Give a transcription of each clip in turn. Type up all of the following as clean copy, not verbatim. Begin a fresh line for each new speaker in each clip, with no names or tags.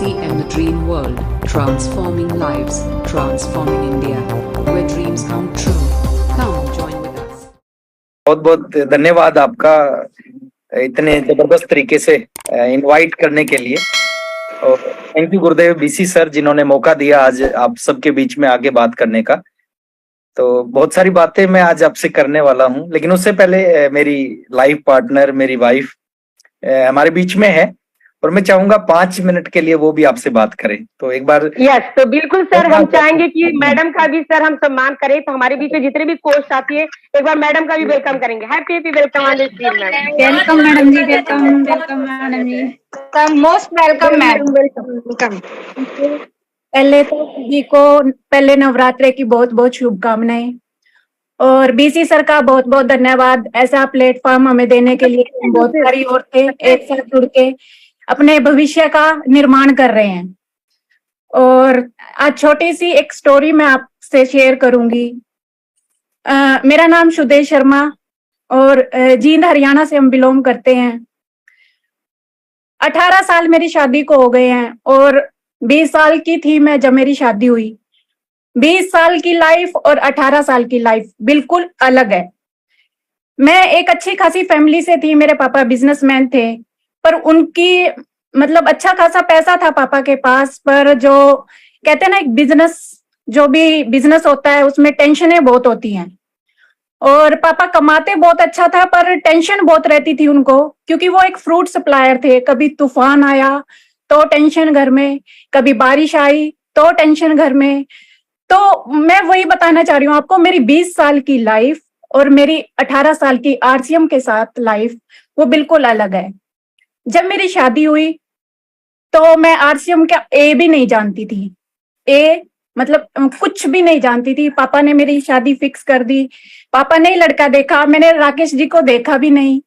BC and the Dream World, transforming lives, transforming India, where dreams come true. Come join with us.
बहुत बहुत धन्यवाद आपका इतने जबरदस्त तरीके से इनवाइट करने के लिए। और thank you Gurudev BC sir, जिन्होंने मौका दिया आज आप सबके बीच में आगे बात करने का। तो बहुत सारी बातें मैं आज आपसे करने वाला हूं, लेकिन उससे पहले मेरी लाइफ पार्टनर, मेरी वाइफ हमारे बीच में है और मैं चाहूंगा 5 मिनट के लिए वो भी आपसे बात करें। तो एक बार
यस, तो बिल्कुल सर, हम चाहेंगे कि मैडम का भी सर हम सम्मान करें। तो हमारे बीच में जितने भी कोर्स साथी है, एक बार मैडम का भी वेलकम करेंगे। Happy welcome on this team ma'am.
Welcome madam ji, welcome madam ji, most welcome ma'am. पहले तो सभी को पहले नवरात्रे की बहुत बहुत शुभकामनाएं और बीसी सर का बहुत बहुत धन्यवाद ऐसा प्लेटफॉर्म हमें देने के लिए। बहुत सारी औरतें एक साथ जुड़ के अपने भविष्य का निर्माण कर रहे हैं। और आज छोटी सी एक स्टोरी मैं आपसे शेयर करूंगी। मेरा नाम सुदेश शर्मा और जींद हरियाणा से हम बिलोंग करते हैं। 18 साल मेरी शादी को हो गए हैं और 20 साल की थी मैं जब मेरी शादी हुई। 20 साल की लाइफ और 18 साल की लाइफ बिल्कुल अलग है। मैं एक अच्छी खासी फैमिली से थी, मेरे पापा बिजनेसमैन थे, पर उनकी मतलब अच्छा खासा पैसा था पापा के पास, पर जो कहते हैं ना एक बिजनेस, जो भी बिजनेस होता है उसमें टेंशनें बहुत होती हैं। और पापा कमाते बहुत अच्छा था पर टेंशन बहुत रहती थी उनको, क्योंकि वो एक फ्रूट सप्लायर थे। कभी तूफान आया तो टेंशन घर में, कभी बारिश आई तो टेंशन घर में। तो मैं वही बताना चाह रही हूँ आपको, मेरी 20 साल की लाइफ और मेरी 18 साल की आरसीएम के साथ लाइफ वो बिल्कुल अलग है। जब मेरी शादी हुई तो मैं आरसीएम का ए भी नहीं जानती थी। ए मतलब कुछ भी नहीं जानती थी। पापा ने मेरी शादी फिक्स कर दी। पापा ने लड़का देखा, मैंने राकेश जी को देखा भी नहीं।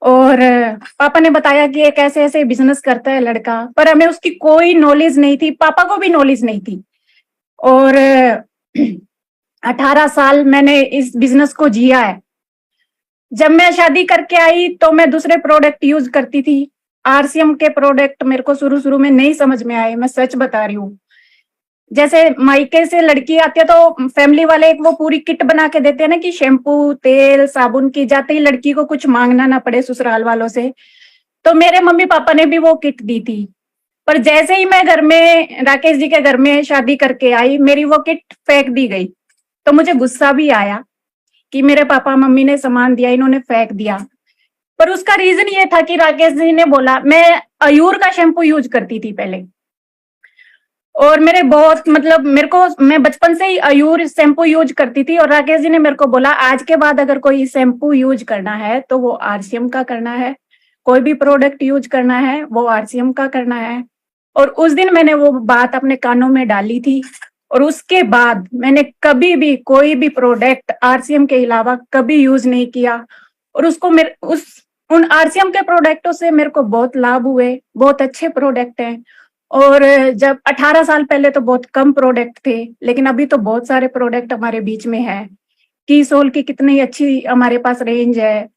और पापा ने बताया कि एक ऐसे ऐसे बिजनेस करता है लड़का, पर हमें उसकी कोई नॉलेज नहीं थी, पापा को भी नॉलेज नहीं थी। और 18 साल मैंने इस बिजनेस को जिया है। जब मैं शादी करके आई तो मैं दूसरे प्रोडक्ट यूज करती थी। आरसीएम के प्रोडक्ट मेरे को शुरू में नहीं समझ में आए, मैं सच बता रही हूँ। जैसे मायके से लड़की आती है तो फैमिली वाले एक वो पूरी किट बना के देते हैं ना कि शैम्पू, तेल, साबुन की, जाते ही लड़की को कुछ मांगना ना पड़े ससुराल वालों से। तो मेरे मम्मी पापा ने भी वो किट दी थी। पर जैसे ही मैं घर में राकेश जी के घर में शादी करके आई, मेरी वो किट फेंक दी गई। तो मुझे गुस्सा भी आया कि मेरे पापा मम्मी ने सामान दिया, इन्होंने फेंक दिया। पर उसका रीजन ये था कि राकेश जी ने बोला, मैं अयूर का शैम्पू यूज करती थी पहले, और मेरे बहुत मतलब मैं बचपन से ही अयूर शैम्पू यूज करती थी। और राकेश जी ने मेरे को बोला, आज के बाद अगर कोई शैम्पू यूज करना है तो वो आरसीएम का करना है, कोई भी प्रोडक्ट यूज करना है वो आरसीएम का करना है। और उस दिन मैंने वो बात अपने कानों में डाली थी और उसके बाद मैंने कभी भी कोई भी प्रोडक्ट आरसीएम के अलावा कभी यूज नहीं किया। और उसको उन आरसीएम के प्रोडक्टों से मेरे को बहुत लाभ हुए, बहुत अच्छे प्रोडक्ट हैं। और जब 18 साल पहले तो बहुत कम प्रोडक्ट थे, लेकिन अभी तो बहुत सारे प्रोडक्ट हमारे बीच में है। कीसोल की कितनी अच्छी हमारे पास रेंज है,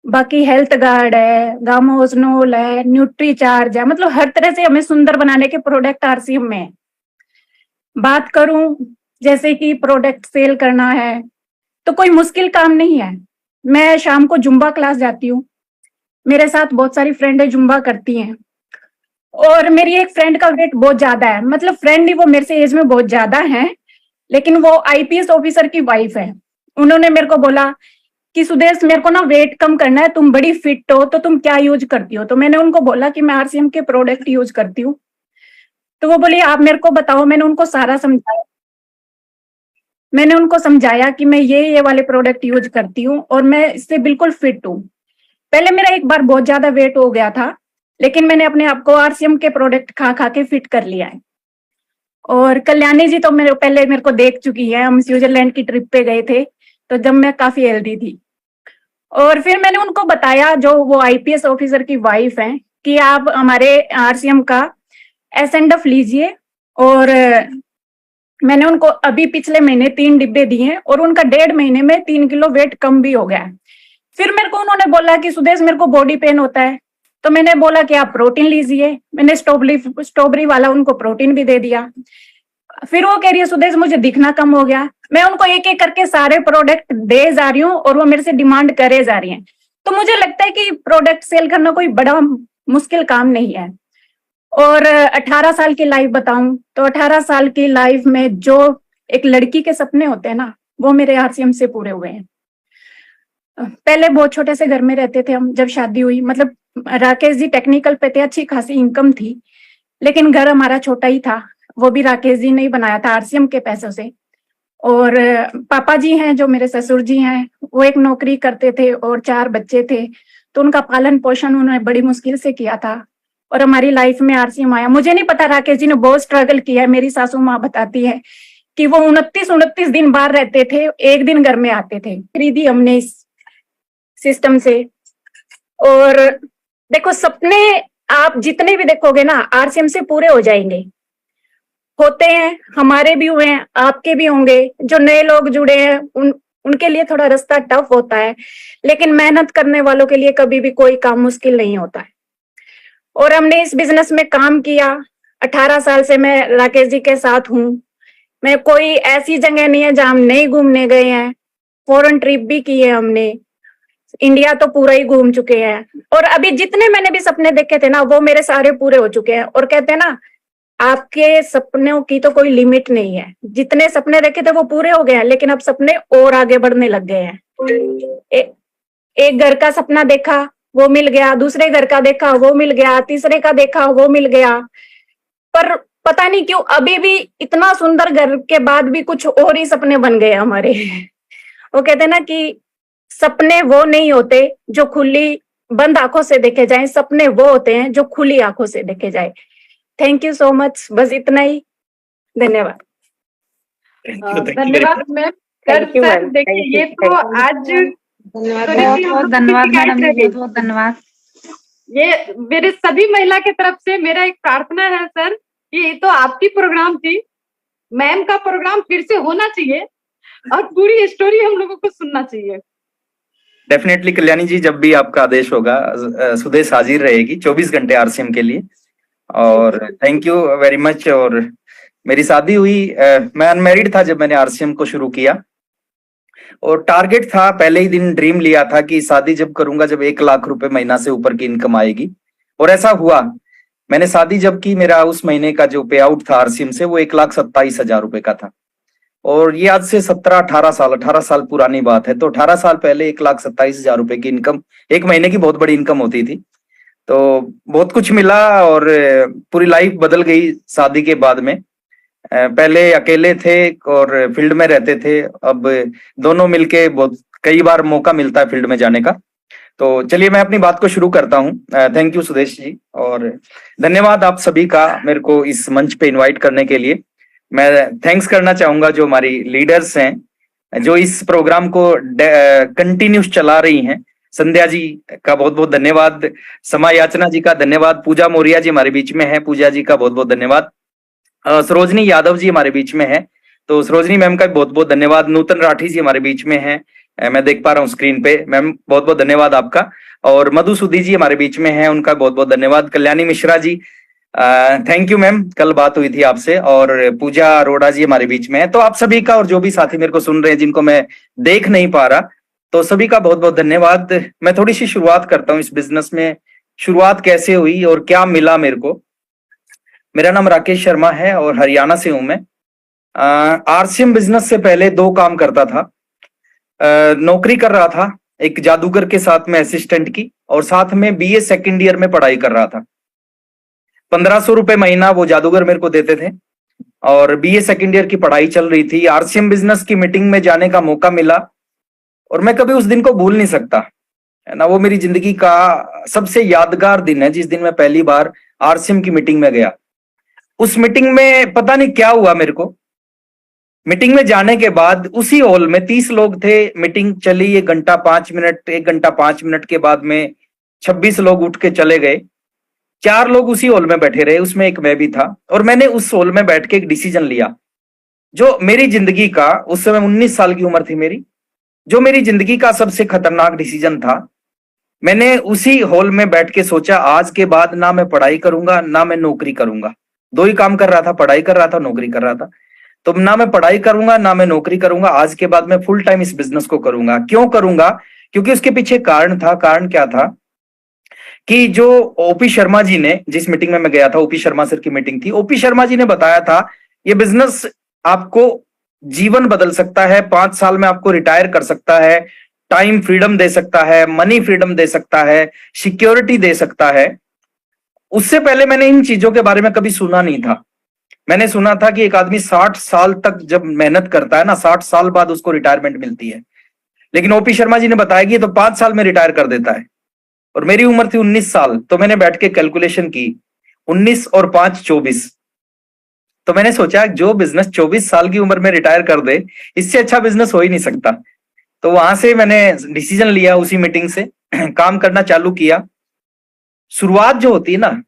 बाकी हेल्थ गार्ड है, गामोजनोल है, न्यूट्री चार्ज है, मतलब हर तरह से हमें सुंदर बनाने के प्रोडक्ट आरसीएम में है। बात करूं जैसे कि प्रोडक्ट सेल करना है तो कोई मुश्किल काम नहीं है। मैं शाम को जुम्बा क्लास जाती हूँ, मेरे साथ बहुत सारी फ्रेंडें जुम्बा करती हैं। और मेरी एक फ्रेंड का वेट बहुत ज्यादा है, मतलब फ्रेंड ही वो मेरे से एज में बहुत ज्यादा है, लेकिन वो आईपीएस ऑफिसर की वाइफ है। उन्होंने मेरे को बोला कि सुदेश, मेरे को ना वेट कम करना है, तुम बड़ी फिट हो तो तुम क्या यूज करती हो? तो मैंने उनको बोला कि मैं आरसीएम के प्रोडक्ट यूज करती हूँ। तो वो बोली, आप मेरे को बताओ। मैंने उनको सारा समझाया, मैंने उनको समझाया कि मैं ये वाले प्रोडक्ट यूज करती हूँ और मैं इससे बिल्कुल फिट हूँ। पहले मेरा एक बार बहुत ज्यादा वेट हो गया था, लेकिन मैंने अपने आप को आरसीएम के प्रोडक्ट खा खा के फिट कर लिया है। और कल्याणी जी तो मेरे को देख चुकी है, हम स्विट्जरलैंड की ट्रिप पे गए थे तो जब मैं काफी हेल्दी थी। और फिर मैंने उनको बताया, जो वो आईपीएस ऑफिसर की वाइफ है, कि आप हमारे आरसीएम का एसएनडएफ लीजिए। और मैंने उनको अभी पिछले महीने 3 डिब्बे दिए हैं और उनका 1.5 महीने में 3 किलो वेट कम भी हो गया है। फिर मेरे को उन्होंने बोला कि सुदेश, मेरे को बॉडी पेन होता है, तो मैंने बोला कि आप प्रोटीन लीजिए। मैंने स्ट्रॉबेरी वाला उनको प्रोटीन भी दे दिया। फिर वो कह रही है सुदेश मुझे दिखना कम हो गया। मैं उनको एक एक करके सारे प्रोडक्ट दे जा रही हूँ और वो मेरे से डिमांड करे जा रही हैं। तो मुझे लगता है कि प्रोडक्ट सेल करना कोई बड़ा मुश्किल काम नहीं है। और 18 साल की लाइफ बताऊं तो 18 साल की लाइफ में जो एक लड़की के सपने होते हैं ना, वो मेरे आरसीएम से पूरे हुए हैं। पहले बहुत छोटे से घर में रहते थे हम, जब शादी हुई, मतलब राकेश जी टेक्निकल पे थे, अच्छी खासी इनकम थी, लेकिन घर हमारा छोटा ही था। वो भी राकेश जी ने ही बनाया था आरसीएम के पैसों से। और पापा जी हैं जो मेरे ससुर जी हैं, वो एक नौकरी करते थे और 4 बच्चे थे, तो उनका पालन पोषण उन्होंने बड़ी मुश्किल से किया था। और हमारी लाइफ में आरसीएम आया। मुझे नहीं पता, राकेश जी ने बहुत स्ट्रगल किया है। मेरी सासू माँ बताती है कि वो 29 दिन बाहर रहते थे, एक दिन घर में आते थे। खरीदी हमने इस सिस्टम से। और देखो, सपने आप जितने भी देखोगे ना आरसीएम से पूरे हो जाएंगे। होते हैं, हमारे भी हुए हैं, आपके भी होंगे। जो नए लोग जुड़े हैं उनके लिए थोड़ा रास्ता टफ होता है, लेकिन मेहनत करने वालों के लिए कभी भी कोई काम मुश्किल नहीं होता है। और हमने इस बिजनेस में काम किया। 18 साल से मैं राकेश जी के साथ हूँ। मैं कोई ऐसी जगह नहीं है जहां हम नहीं घूमने गए हैं। फॉरेन ट्रिप भी की है हमने, इंडिया तो पूरा ही घूम चुके हैं। और अभी जितने मैंने भी सपने देखे थे ना, वो मेरे सारे पूरे हो चुके हैं। और कहते हैं ना, आपके सपनों की तो कोई लिमिट नहीं है। जितने सपने देखे थे वो पूरे हो गए हैं, लेकिन अब सपने और आगे बढ़ने लग गए हैं। एक घर का सपना देखा, वो मिल गया। दूसरे घर का देखा, वो मिल गया। तीसरे का देखा, वो मिल गया। पर पता नहीं क्यों अभी भी इतना सुंदर घर के बाद भी कुछ और ही सपने बन गए हमारे। वो कहते हैं ना कि सपने वो नहीं होते जो खुली बंद आंखों से देखे जाएं, सपने वो होते हैं जो खुली आंखों से देखे जाए। Thank you so much. बस इतना ही। धन्यवाद।
धन्यवाद ma'am.
Thank you,
sir
ma'am.
देखिए,
Thank you.
ये तो
Thank you.
आज
बहुत धन्यवाद मैडम जी, बहुत बहुत धन्यवाद।
ये मेरे सभी महिला की तरफ से मेरा एक प्रार्थना है सर कि ये तो आपकी प्रोग्राम थी, मैम का प्रोग्राम फिर से होना चाहिए और पूरी स्टोरी हम लोगों को सुनना चाहिए।
डेफिनेटली कल्याणी जी, जब भी आपका आदेश होगा सुदेश हाजिर रहेगी 24 घंटे आरसीएम के लिए। और थैंक यू वेरी मच। और मेरी शादी हुई, मैं अनमैरिड था जब मैंने आरसीएम को शुरू किया। और टारगेट था, पहले ही दिन ड्रीम लिया था कि शादी जब करूंगा जब 1 लाख रुपए महीना से ऊपर की इनकम आएगी। और ऐसा हुआ। मैंने शादी जब की, मेरा उस महीने का जो पे आउट था आरसीएम से वो 1,27,000 रुपए का था। और ये आज से 18 साल पुरानी बात है। तो 18 साल पहले 1,27,000 रुपए की इनकम एक महीने की बहुत बड़ी इनकम होती थी। तो बहुत कुछ मिला और पूरी लाइफ बदल गई शादी के बाद में। पहले अकेले थे और फील्ड में रहते थे, अब दोनों मिलके बहुत कई बार मौका मिलता है फील्ड में जाने का। तो चलिए मैं अपनी बात को शुरू करता हूँ। थैंक यू सुदेश जी, और धन्यवाद आप सभी का मेरे को इस मंच पे इनवाइट करने के लिए। मैं थैंक्स करना चाहूंगा जो हमारी लीडर्स हैं जो इस प्रोग्राम को कंटिन्यूस चला रही हैं। संध्या जी का बहुत बहुत धन्यवाद, समा याचना जी का धन्यवाद, पूजा मौर्या जी हमारे बीच में है, पूजा जी का बहुत बहुत धन्यवाद, सरोजनी यादव जी हमारे बीच में है, तो सरोजनी मैम का बहुत बहुत धन्यवाद, नूतन राठी जी हमारे बीच में है, मैं देख पा रहा हूँ स्क्रीन पे, मैम बहुत बहुत धन्यवाद आपका। और मधुसूदी जी हमारे बीच में है, उनका बहुत बहुत धन्यवाद। Kalyani Mishra ji thank you ma'am, कल बात हुई थी आपसे। और पूजा अरोड़ा जी हमारे बीच में है। तो आप सभी का और जो भी साथी मेरे को सुन रहे हैं जिनको मैं देख नहीं पा रहा, तो सभी का बहुत बहुत धन्यवाद। मैं थोड़ी सी शुरुआत करता हूँ इस बिजनेस में, शुरुआत कैसे हुई और क्या मिला मेरे को। मेरा नाम राकेश शर्मा है और हरियाणा से हूं मैं। आरसीएम बिजनेस से पहले 2 काम करता था। नौकरी कर रहा था एक जादूगर के साथ में असिस्टेंट की, और साथ में बीए सेकंड ईयर में पढ़ाई कर रहा था। 1500 रुपए महीना वो जादूगर मेरे को देते थे और बीए सेकंड ईयर की पढ़ाई चल रही थी। आरसीएम बिजनेस की मीटिंग में जाने का मौका मिला और मैं कभी उस दिन को भूल नहीं सकता, है ना। वो मेरी जिंदगी का सबसे यादगार दिन है जिस दिन मैं पहली बार आरसीएम की मीटिंग में गया। उस मीटिंग में पता नहीं क्या हुआ मेरे को, मीटिंग में जाने के बाद उसी हॉल में 30 लोग थे, मीटिंग चली 1 घंटा 5 मिनट, 1 घंटा 5 मिनट के बाद में 26 लोग उठ के चले गए। 4 लोग उसी हॉल में बैठे रहे, उसमें एक मैं भी था। और मैंने उस हॉल में बैठ के एक डिसीजन लिया जो मेरी जिंदगी का, उस समय 19 साल की उम्र थी मेरी, जो मेरी जिंदगी का सबसे खतरनाक डिसीजन था। मैंने उसी हॉल में बैठ के सोचा आज के बाद ना मैं पढ़ाई करूंगा ना मैं नौकरी करूंगा। दो ही काम कर रहा था, पढ़ाई कर रहा था, नौकरी कर रहा था। तो ना मैं पढ़ाई करूंगा ना मैं नौकरी करूंगा, आज के बाद मैं फुल टाइम इस बिजनेस को करूंगा। क्यों करूंगा? क्योंकि उसके पीछे कारण था। कारण क्या था कि जो ओपी शर्मा जी ने, जिस मीटिंग में मैं गया था, ओपी शर्मा सर की मीटिंग थी, ओपी शर्मा जी ने बताया था ये बिजनेस आपको जीवन बदल सकता है, 5 साल में आपको रिटायर कर सकता है, टाइम फ्रीडम दे सकता है, मनी फ्रीडम दे सकता है, सिक्योरिटी दे सकता है। उससे पहले मैंने इन चीजों के बारे में कभी सुना नहीं था। मैंने सुना था कि एक आदमी 60 साल तक जब मेहनत करता है ना, 60 साल बाद उसको रिटायरमेंट मिलती है। लेकिन ओपी शर्मा जी ने बताया कि ये तो 5 साल में रिटायर कर देता है। और मेरी उम्र थी 19 साल, तो मैंने बैठ के कैलकुलेशन की, 19 और 5 24। तो मैंने सोचा जो बिजनेस 24 साल की उम्र में रिटायर कर दे, इससे अच्छा बिजनेस हो ही नहीं सकता। तो वहां से मैंने डिसीजन लिया, उसी मीटिंग से काम करना चालू किया। शुरुआत जो होती है ना,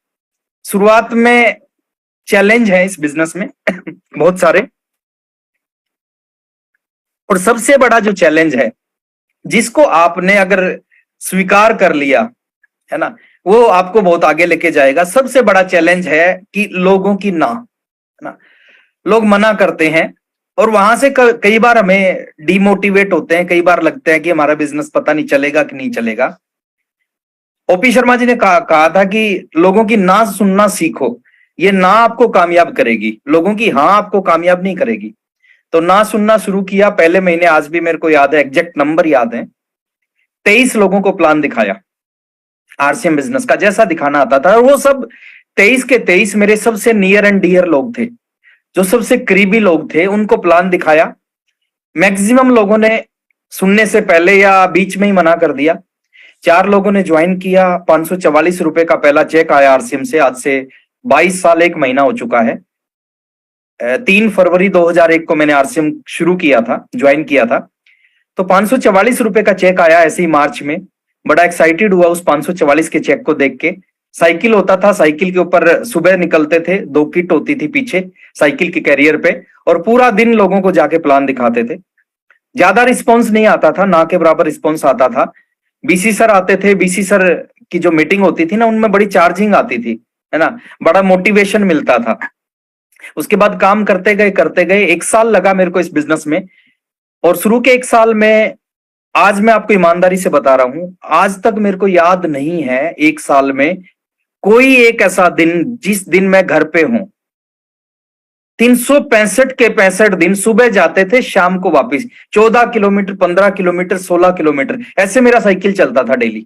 शुरुआत में चैलेंज है इस बिजनेस में बहुत सारे। और सबसे बड़ा जो चैलेंज है, जिसको आपने अगर स्वीकार कर लिया है ना, वो आपको बहुत आगे लेके जाएगा। सबसे बड़ा चैलेंज है कि लोगों की ना, है ना, लोग मना करते हैं और वहां से कई बार हमें डिमोटिवेट होते हैं। कई बार लगता है कि हमारा बिजनेस पता नहीं चलेगा कि नहीं चलेगा। ओपी शर्मा जी ने कहा था कि लोगों की ना सुनना सीखो, ये ना आपको कामयाब करेगी, लोगों की हाँ आपको कामयाब नहीं करेगी। तो ना सुनना शुरू किया। पहले महीने, आज भी मेरे को याद है, एग्जैक्ट नंबर याद है, 23 लोगों को प्लान दिखाया आरसीएम बिजनेस का, जैसा दिखाना आता था। और वो सब 23 के 23 मेरे सबसे नियर एंड डियर लोग थे, जो सबसे करीबी लोग थे, उनको प्लान दिखाया। मैक्सिमम लोगों ने सुनने से पहले या बीच में ही मना कर दिया। 4 लोगों ने ज्वाइन किया। 544 रुपए का पहला चेक आया आरसीएम से। आज से 22 साल 1 महीना हो चुका है। 3 फरवरी 2001 को मैंने आरसीएम शुरू किया था, ज्वाइन किया था। तो 544 रुपए का चेक आया ऐसे ही मार्च में। बड़ा एक्साइटेड हुआ उस 544 के चेक को देख के। साइकिल होता था, साइकिल के ऊपर सुबह निकलते थे, 2 किट होती थी पीछे साइकिल के कैरियर पे, और पूरा दिन लोगों को जाके प्लान दिखाते थे। ज्यादा रिस्पॉन्स नहीं आता था, ना के बराबर रिस्पॉन्स आता था। बीसी सर आते थे, बीसी सर की जो मीटिंग होती थी ना, उनमें बड़ी चार्जिंग आती थी, है ना, बड़ा मोटिवेशन मिलता था। उसके बाद काम करते गए 1 साल लगा मेरे को इस बिजनेस में। और शुरू के 1 साल में, आज मैं आपको ईमानदारी से बता रहा हूं, आज तक मेरे को याद नहीं है 1 साल में कोई एक ऐसा दिन जिस दिन मैं घर पे हूं। 365 के 65 दिन सुबह जाते थे, शाम को वापस। 14 किलोमीटर, 15 किलोमीटर, 16 किलोमीटर, ऐसे मेरा साइकिल चलता था डेली।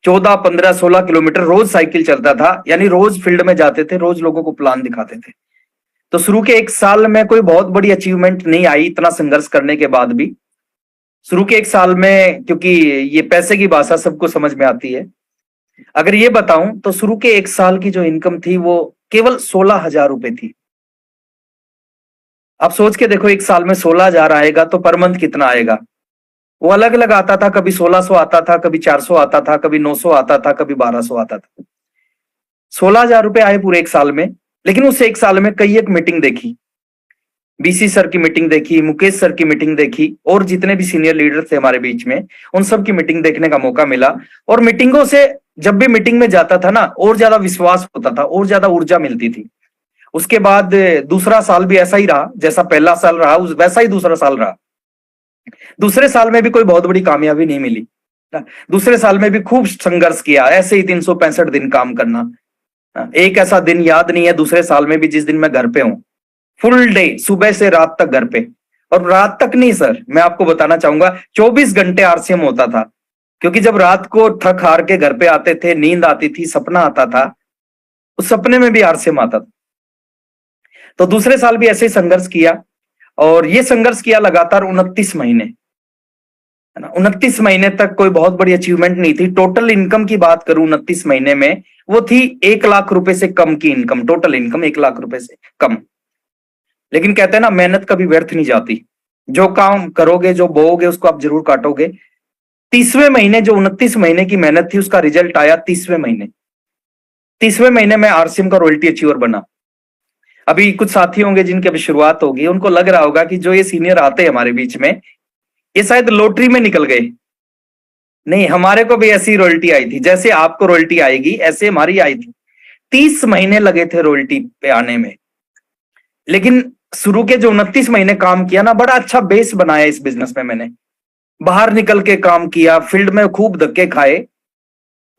14, 15, 16 किलोमीटर रोज साइकिल चलता था। यानी रोज फील्ड में जाते थे, रोज लोगों को प्लान दिखाते थे। तो शुरू के 1 साल में कोई बहुत बड़ी अचीवमेंट नहीं आई, इतना संघर्ष करने के बाद भी। शुरू के 1 साल में, क्योंकि ये पैसे की भाषा सबको समझ में आती है, अगर ये बताऊं तो शुरू के 1 साल की जो इनकम थी वो केवल 16,000 रुपए थी। आप सोच के देखो, 1 साल में 16,000 आएगा तो पर मंथ कितना आएगा? वो अलग अलग आता था, कभी 1600 आता था, कभी 400 आता था, कभी 900 आता था, कभी 1200 आता था। 16,000 रुपए आए पूरे 1 साल में। लेकिन उस 1 साल में कई एक मीटिंग देखी, बीसी सर की मीटिंग देखी, मुकेश सर की मीटिंग देखी, और जितने भी सीनियर लीडर थे हमारे बीच में, उन सब की मीटिंग देखने का मौका मिला। और मीटिंगों से, जब भी मीटिंग में जाता था ना, और ज्यादा विश्वास होता था, और ज्यादा ऊर्जा मिलती थी। उसके बाद दूसरा साल भी ऐसा ही रहा, जैसा पहला साल रहा वैसा ही दूसरा साल रहा। दूसरे साल में भी कोई बहुत बड़ी कामयाबी नहीं मिली। दूसरे साल में भी खूब संघर्ष किया, ऐसे ही 365 दिन काम करना। एक ऐसा दिन याद नहीं है दूसरे साल में भी जिस दिन मैं घर पे हूं, फुल डे, सुबह से रात तक घर पे। और रात तक नहीं सर, मैं आपको बताना चाहूंगा, 24 घंटे आरसीएम होता था। क्योंकि जब रात को थक हार के घर पे आते थे, नींद आती थी, सपना आता था, उस सपने में भी आरसीएम आता था। तो दूसरे साल भी ऐसे ही संघर्ष किया, और ये संघर्ष किया लगातार 29 महीने, है ना। 29 महीने तक कोई बहुत बड़ी अचीवमेंट नहीं थी। टोटल इनकम की बात करूं 29 महीने में, वो थी 1 लाख रुपए से कम की इनकम। टोटल इनकम 1 लाख रुपए से कम। लेकिन कहते हैं ना, मेहनत कभी व्यर्थ नहीं जाती। जो काम करोगे, जो बोओगे, उसको आप जरूर काटोगे। 30वें महीने, जो 29 महीने की मेहनत थी, उसका रिजल्ट आया 30वें महीने। 30वें महीने में आरसीएम का रॉयल्टी अचीवर बना। अभी कुछ साथी होंगे जिनकी अभी शुरुआत होगी, उनको लग रहा होगा कि जो ये सीनियर आते हैं हमारे बीच में, ये शायद लॉटरी में निकल गए, नहीं, हमारे को भी ऐसी रॉयल्टी आई थी, जैसे आपको रॉयल्टी आएगी ऐसे हमारी आई थी। 30 महीने लगे थे रॉयल्टी पे आने में, लेकिन शुरू के जो 29 महीने काम किया ना, बड़ा अच्छा बेस बनाया इस बिजनेस में मैंने। बाहर निकल के काम किया, फील्ड में खूब धक्के खाए,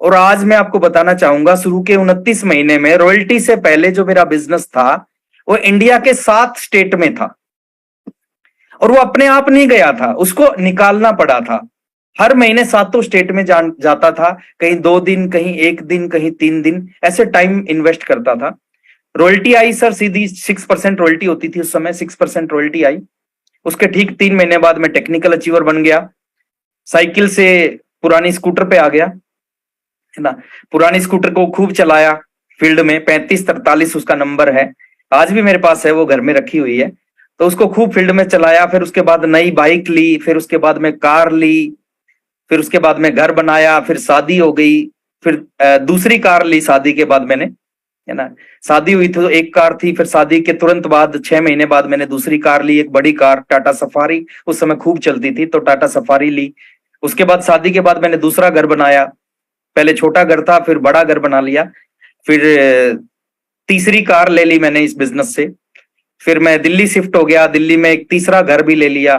और आज मैं आपको बताना चाहूंगा, शुरू के 29 महीने में रॉयल्टी से पहले जो मेरा बिजनेस था वो इंडिया के 7 स्टेट में था, और वो अपने आप नहीं गया था, उसको निकालना पड़ा था। हर महीने 7 स्टेट में जाता था, कहीं 2 दिन, कहीं 1 दिन, कहीं 3 दिन, ऐसे टाइम इन्वेस्ट करता था। रॉयल्टी आई सर, सीधी 6% रॉयल्टी होती थी उस समय, 6% रॉयल्टी आई। उसके ठीक 3 महीने बाद मैं टेक्निकल अचीवर बन गया, साइकिल से पुरानी स्कूटर पे आ गया, है ना। पुरानी स्कूटर को खूब चलाया फील्ड में, 3543 उसका नंबर है, आज भी मेरे पास है, वो घर में रखी हुई है। तो उसको खूब फील्ड में चलाया, फिर उसके बाद नई बाइक ली, फिर उसके बाद में कार ली, फिर उसके बाद में घर बनाया, फिर शादी हो गई, फिर दूसरी कार ली शादी के बाद मैंने, है ना। शादी हुई तो एक कार थी, फिर शादी के तुरंत बाद 6 महीने बाद मैंने दूसरी कार ली, एक बड़ी कार टाटा सफारी, उस समय खूब चलती थी, तो टाटा सफारी ली। उसके बाद शादी के बाद मैंने दूसरा घर बनाया, पहले छोटा घर था, फिर बड़ा घर बना लिया। फिर तीसरी कार ले ली मैंने इस बिजनेस से। फिर मैं दिल्ली शिफ्ट हो गया, दिल्ली में एक तीसरा घर भी ले लिया,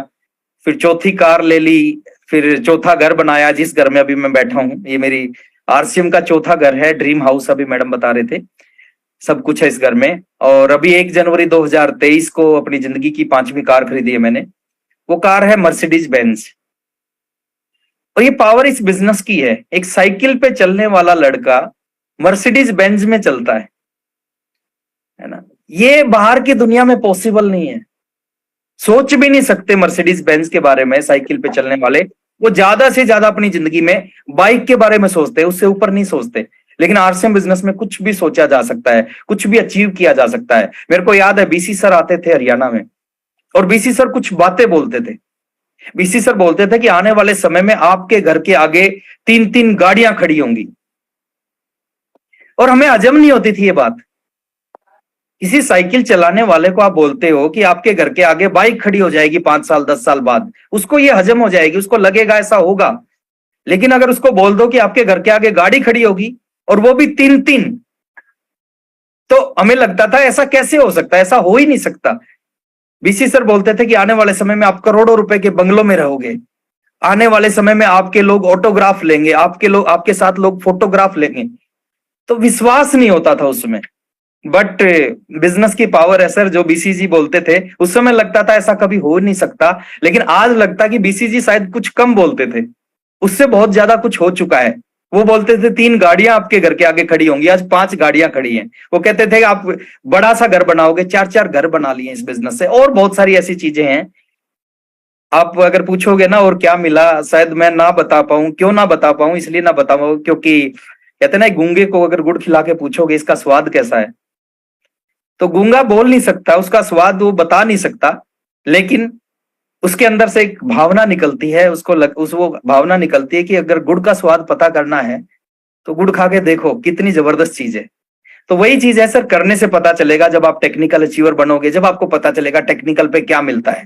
फिर चौथी कार ले ली, फिर चौथा घर बनाया, जिस घर में अभी मैं बैठा हूँ। ये मेरी आरसीएम का चौथा घर है, ड्रीम हाउस, अभी मैडम बता रहे थे, सब कुछ है इस घर में। और अभी 1 जनवरी 2023 को अपनी जिंदगी की 5वीं कार खरीदी है मैंने, वो कार है मर्सिडीज बेंज। और ये पावर इस बिजनेस की है, एक साइकिल पे चलने वाला लड़का मर्सिडीज बेंज में चलता है ना। ये बाहर की दुनिया में पॉसिबल नहीं है, सोच भी नहीं सकते मर्सिडीज बेंज के बारे में, साइकिल पे चलने वाले। वो ज्यादा से ज्यादा अपनी जिंदगी में बाइक के बारे में सोचते हैं, उससे ऊपर नहीं सोचते। लेकिन आरसीएम बिजनेस में कुछ भी सोचा जा सकता है, कुछ भी अचीव किया जा सकता है। मेरे को याद है बीसी सर आते थे हरियाणा में, और बीसी सर कुछ बातें बोलते थे। बीसी सर बोलते थे कि आने वाले समय में आपके घर के आगे 3-3 गाड़ियां खड़ी होंगी, और हमें हजम नहीं होती थी ये बात। किसी साइकिल चलाने वाले को आप बोलते हो कि आपके घर के आगे बाइक खड़ी हो जाएगी 5 साल 10 साल बाद, उसको ये हजम हो जाएगी, उसको लगेगा ऐसा होगा। लेकिन अगर उसको बोल दो कि आपके घर के आगे गाड़ी खड़ी होगी, और वो भी 3-3, तो हमें लगता था ऐसा कैसे हो सकता है, ऐसा हो ही नहीं सकता। बीसी सर बोलते थे कि आने वाले समय में आप करोड़ों रुपए के बंगलों में रहोगे, आने वाले समय में आपके लोग ऑटोग्राफ लेंगे, आपके साथ लोग फोटोग्राफ लेंगे। तो विश्वास नहीं होता था उसमें, बट बिजनेस की पावर है सर, जो बीसीजी बोलते थे उस समय लगता था ऐसा कभी हो नहीं सकता। लेकिन आज लगता कि बीसीजी शायद कुछ कम बोलते थे, उससे बहुत ज्यादा कुछ हो चुका है। वो बोलते थे 3 गाड़ियां आपके घर के आगे खड़ी होंगी, आज 5 गाड़ियां खड़ी हैं। वो कहते थे कि आप बड़ा सा घर बनाओगे, 4-4 घर बना लिए इस बिजनेस से, और बहुत सारी ऐसी चीजें हैं। आप अगर पूछोगे ना और क्या मिला, शायद मैं ना बता पाऊं। क्यों ना बता पाऊं? इसलिए ना बता पाऊं क्योंकि कहते ना, गूंगे को अगर गुड़ खिला के पूछोगे इसका स्वाद कैसा है, तो गूंगा बोल नहीं सकता, उसका स्वाद वो बता नहीं सकता। लेकिन उसके अंदर से एक भावना निकलती है, वो भावना निकलती है कि अगर गुड़ का स्वाद पता करना है तो गुड़ खा के देखो, कितनी जबरदस्त चीज है। तो वही चीज है सर, करने से पता चलेगा। जब आप टेक्निकल अचीवर बनोगे, जब आपको पता चलेगा टेक्निकल पे क्या मिलता है।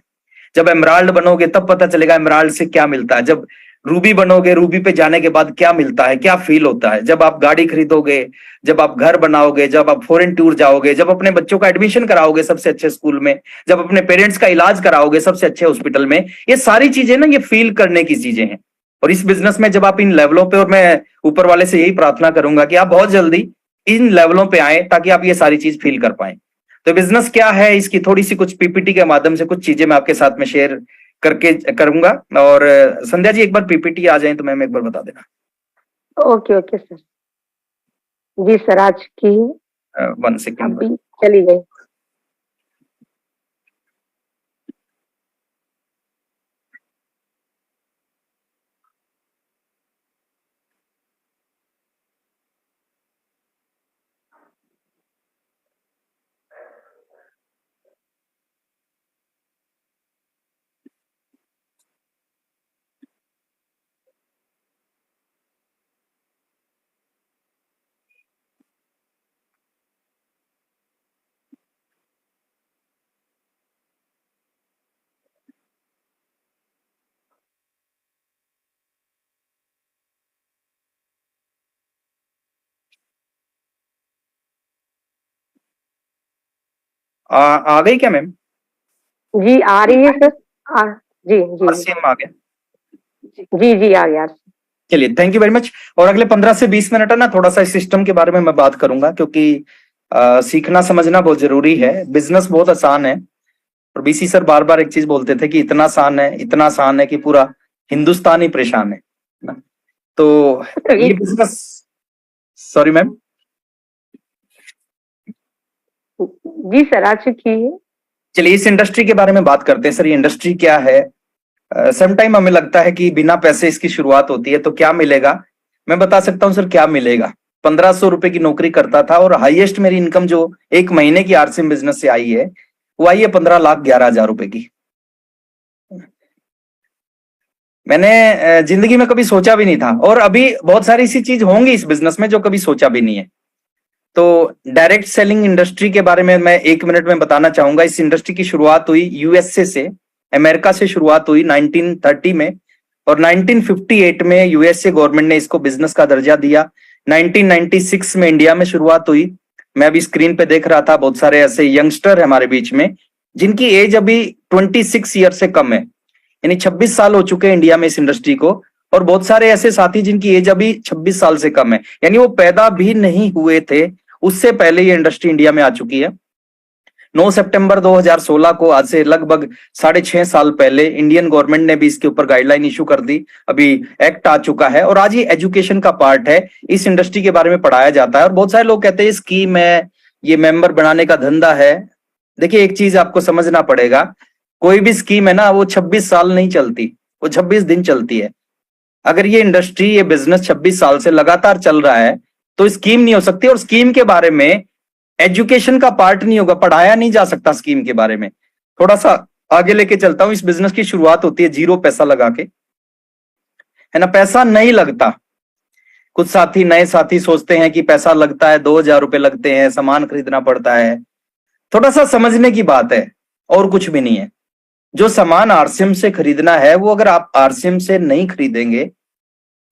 जब एमराल्ड बनोगे तब पता चलेगा एमराल्ड से क्या मिलता है। जब रूबी बनोगे, रूबी पे जाने के बाद क्या मिलता है, क्या फील होता है। जब आप गाड़ी खरीदोगे, जब आप घर बनाओगे, जब आप फॉरेन टूर जाओगे, जब अपने बच्चों का एडमिशन कराओगे सबसे अच्छे स्कूल में, जब अपने पेरेंट्स का इलाज कराओगे सबसे अच्छे हॉस्पिटल में, ये सारी चीजें ना, ये फील करने की चीजें हैं। और इस बिजनेस में जब आप इन लेवलों पे, और मैं ऊपर वाले से यही प्रार्थना करूंगा कि आप बहुत जल्दी इन लेवलों पे आए, ताकि आप ये सारी चीज फील कर पाए। तो बिजनेस क्या है, इसकी थोड़ी सी कुछ पीपीटी के माध्यम से कुछ चीजें मैं आपके साथ में शेयर करके करूंगा। और संध्या जी एक बार पीपीटी आ जाए तो मैम एक बार बता देना।
Okay okay sir. जी सर, आज की
1 सेकेंड।
अभी चली गई।
आ गई क्या मैम?
जी आ रही है सर। जी जी
RCM आ गया।
जी जी आ गया।
चलिए, थैंक यू वेरी मच। और अगले 15 से 20 मिनट है ना, थोड़ा सा इस सिस्टम के बारे में मैं बात करूंगा, क्योंकि सीखना समझना बहुत जरूरी है। बिजनेस बहुत आसान है, और बीसी सर बार बार एक चीज बोलते थे कि इतना आसान है, इतना आसान है कि पूरा हिंदुस्तान ही परेशान है ना। तो ये बिजनेस, सॉरी मैम।
जी सर आ चुकी है।
चलिए इस इंडस्ट्री के बारे में बात करते हैं। सर ये इंडस्ट्री क्या है? समटाइम हमें लगता है कि बिना पैसे इसकी शुरुआत होती है, तो क्या मिलेगा? मैं बता सकता हूं सर क्या मिलेगा। 1500 रुपए की नौकरी करता था, और हाईएस्ट मेरी इनकम जो एक महीने की आरसीएम बिजनेस से आई है, वो आई है 15,11,000 रुपए की। मैंने जिंदगी में कभी सोचा भी नहीं था, और अभी बहुत सारी ऐसी चीज होंगी इस बिजनेस में जो कभी सोचा भी नहीं है। तो डायरेक्ट सेलिंग इंडस्ट्री के बारे में मैं 1 मिनट में बताना चाहूंगा। इस इंडस्ट्री की शुरुआत हुई यूएसए से, अमेरिका से शुरुआत हुई 1930 में, और 1958 में यूएसए गवर्नमेंट ने इसको बिजनेस का दर्जा दिया। 1996 में इंडिया में शुरुआत हुई। मैं अभी स्क्रीन पे देख रहा था, बहुत सारे ऐसे यंगस्टर है हमारे बीच में जिनकी एज अभी 26 ईयर से कम है, यानी 26 साल हो चुके हैं इंडिया में इस इंडस्ट्री को। और बहुत सारे ऐसे साथी जिनकी एज अभी 26 साल से कम है, यानी वो पैदा भी नहीं हुए थे, उससे पहले ये इंडस्ट्री इंडिया में आ चुकी है। 9 सितंबर 2016 को, आज से लगभग 6.5 साल पहले, इंडियन गवर्नमेंट ने भी इसके ऊपर गाइडलाइन इशू कर दी। अभी एक्ट आ चुका है, और आज ये एजुकेशन का पार्ट है। इस इंडस्ट्री के बारे में पढ़ाया जाता है। और बहुत सारे लोग कहते हैं स्कीम है, ये मेंबर बनाने का धंधा है। देखिए एक चीज आपको समझना पड़ेगा, कोई भी स्कीम है ना, वो 26 साल नहीं चलती, वो 26 दिन चलती है। अगर ये इंडस्ट्री, ये बिजनेस 26 साल से लगातार चल रहा है, तो स्कीम नहीं हो सकती। और स्कीम के बारे में एजुकेशन का पार्ट नहीं होगा, पढ़ाया नहीं जा सकता स्कीम के बारे में। थोड़ा सा आगे लेके चलता हूं। इस बिजनेस की शुरुआत होती है 0 पैसा लगा के, है ना। पैसा नहीं लगता। कुछ साथी, नए साथी सोचते हैं कि पैसा लगता है, 2000 रुपए लगते हैं, सामान खरीदना पड़ता है। थोड़ा सा समझने की बात है, और कुछ भी नहीं है। जो सामान आरसीएम से खरीदना है, वो अगर आप आरसीएम से नहीं खरीदेंगे,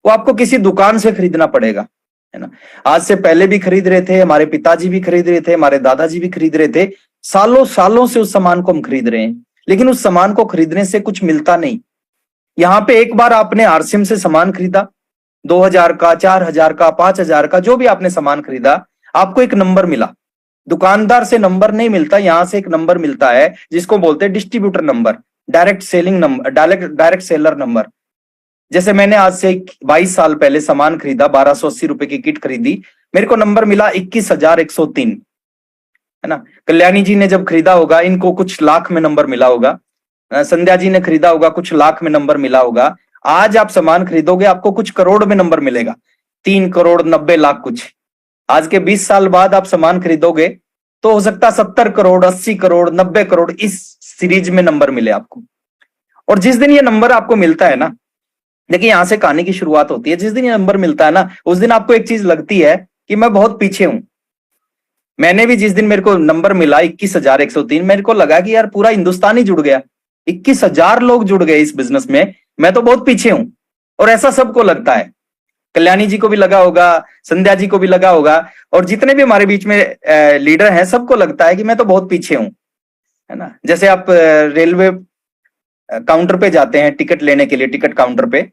वो आपको किसी दुकान से खरीदना पड़ेगा, है ना। आज से पहले भी खरीद रहे थे, हमारे पिताजी भी खरीद रहे थे, हमारे दादाजी भी खरीद रहे थे। सालों सालों से उस सामान को हम खरीद रहे हैं, लेकिन उस सामान को खरीदने से कुछ मिलता नहीं। यहाँ पे एक बार आपने आरसीएम से सामान खरीदा, 2000 का, 4000 का, 5000 का, जो भी आपने सामान खरीदा, आपको एक नंबर मिला। दुकानदार से नंबर नहीं मिलता, यहां से एक नंबर मिलता है जिसको बोलते हैं distributor number, direct selling number, direct seller number. जैसे मैंने आज से 22 साल पहले सामान खरीदा, 1280 रुपए की किट खरीदी, मेरे को नंबर मिला 21,103, है ना। कल्याणी जी ने जब खरीदा होगा, इनको कुछ लाख में नंबर मिला होगा। संध्या जी ने खरीदा होगा, कुछ लाख में नंबर मिला होगा। आज आप सामान खरीदोगे, आपको कुछ करोड़ में नंबर मिलेगा, 3 करोड़ 90 लाख कुछ। आज के 20 साल बाद आप सामान खरीदोगे तो हो सकता है 70 करोड़, 80 करोड़, 90 करोड़ इस सीरीज में नंबर मिले आपको। और जिस दिन ये नंबर आपको मिलता है ना, देखिए यहां से कहानी की शुरुआत होती है। जिस दिन ये नंबर मिलता है ना, उस दिन आपको एक चीज लगती है कि मैं बहुत पीछे हूं। मैंने भी जिस दिन मेरे को नंबर मिला 21,103, मेरे को लगा कि यार पूरा हिंदुस्तान ही जुड़ गया, 21,000 लोग जुड़ गए इस बिजनेस में, मैं तो बहुत पीछे हूं। और ऐसा सबको लगता है, कल्याणी जी को भी लगा होगा, संध्या जी को भी लगा होगा, और जितने भी हमारे बीच में लीडर हैं, सबको लगता है कि मैं तो बहुत पीछे हूं, है ना। जैसे आप रेलवे काउंटर पे जाते हैं टिकट लेने के लिए, टिकट काउंटर पे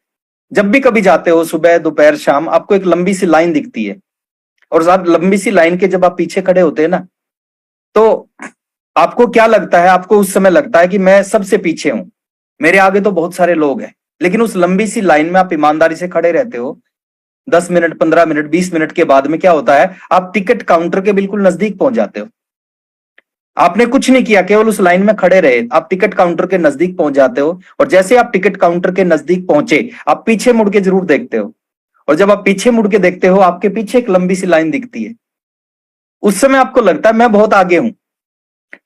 जब भी कभी जाते हो, सुबह दोपहर शाम, आपको एक लंबी सी लाइन दिखती है। और साथ लंबी सी लाइन के जब आप पीछे खड़े होते हैं ना, तो आपको क्या लगता है? आपको उस समय लगता है कि मैं सबसे पीछे हूं, मेरे आगे तो बहुत सारे लोग हैं। लेकिन उस लंबी सी लाइन में आप ईमानदारी से खड़े रहते हो, 10 मिनट, 15 मिनट, 20 मिनट के बाद में क्या होता है, आप टिकट काउंटर के बिल्कुल नजदीक पहुंच जाते हो। आपने कुछ नहीं किया, केवल उस लाइन में खड़े रहे, आप टिकट काउंटर के नजदीक पहुंच जाते हो। और जैसे आप टिकट काउंटर के नजदीक पहुंचे, आप पीछे मुड़ के जरूर देखते हो। और जब आप पीछे मुड़ के देखते हो, आपके पीछे एक लंबी सी लाइन दिखती है। उस समय आपको लगता है मैं बहुत आगे हूं।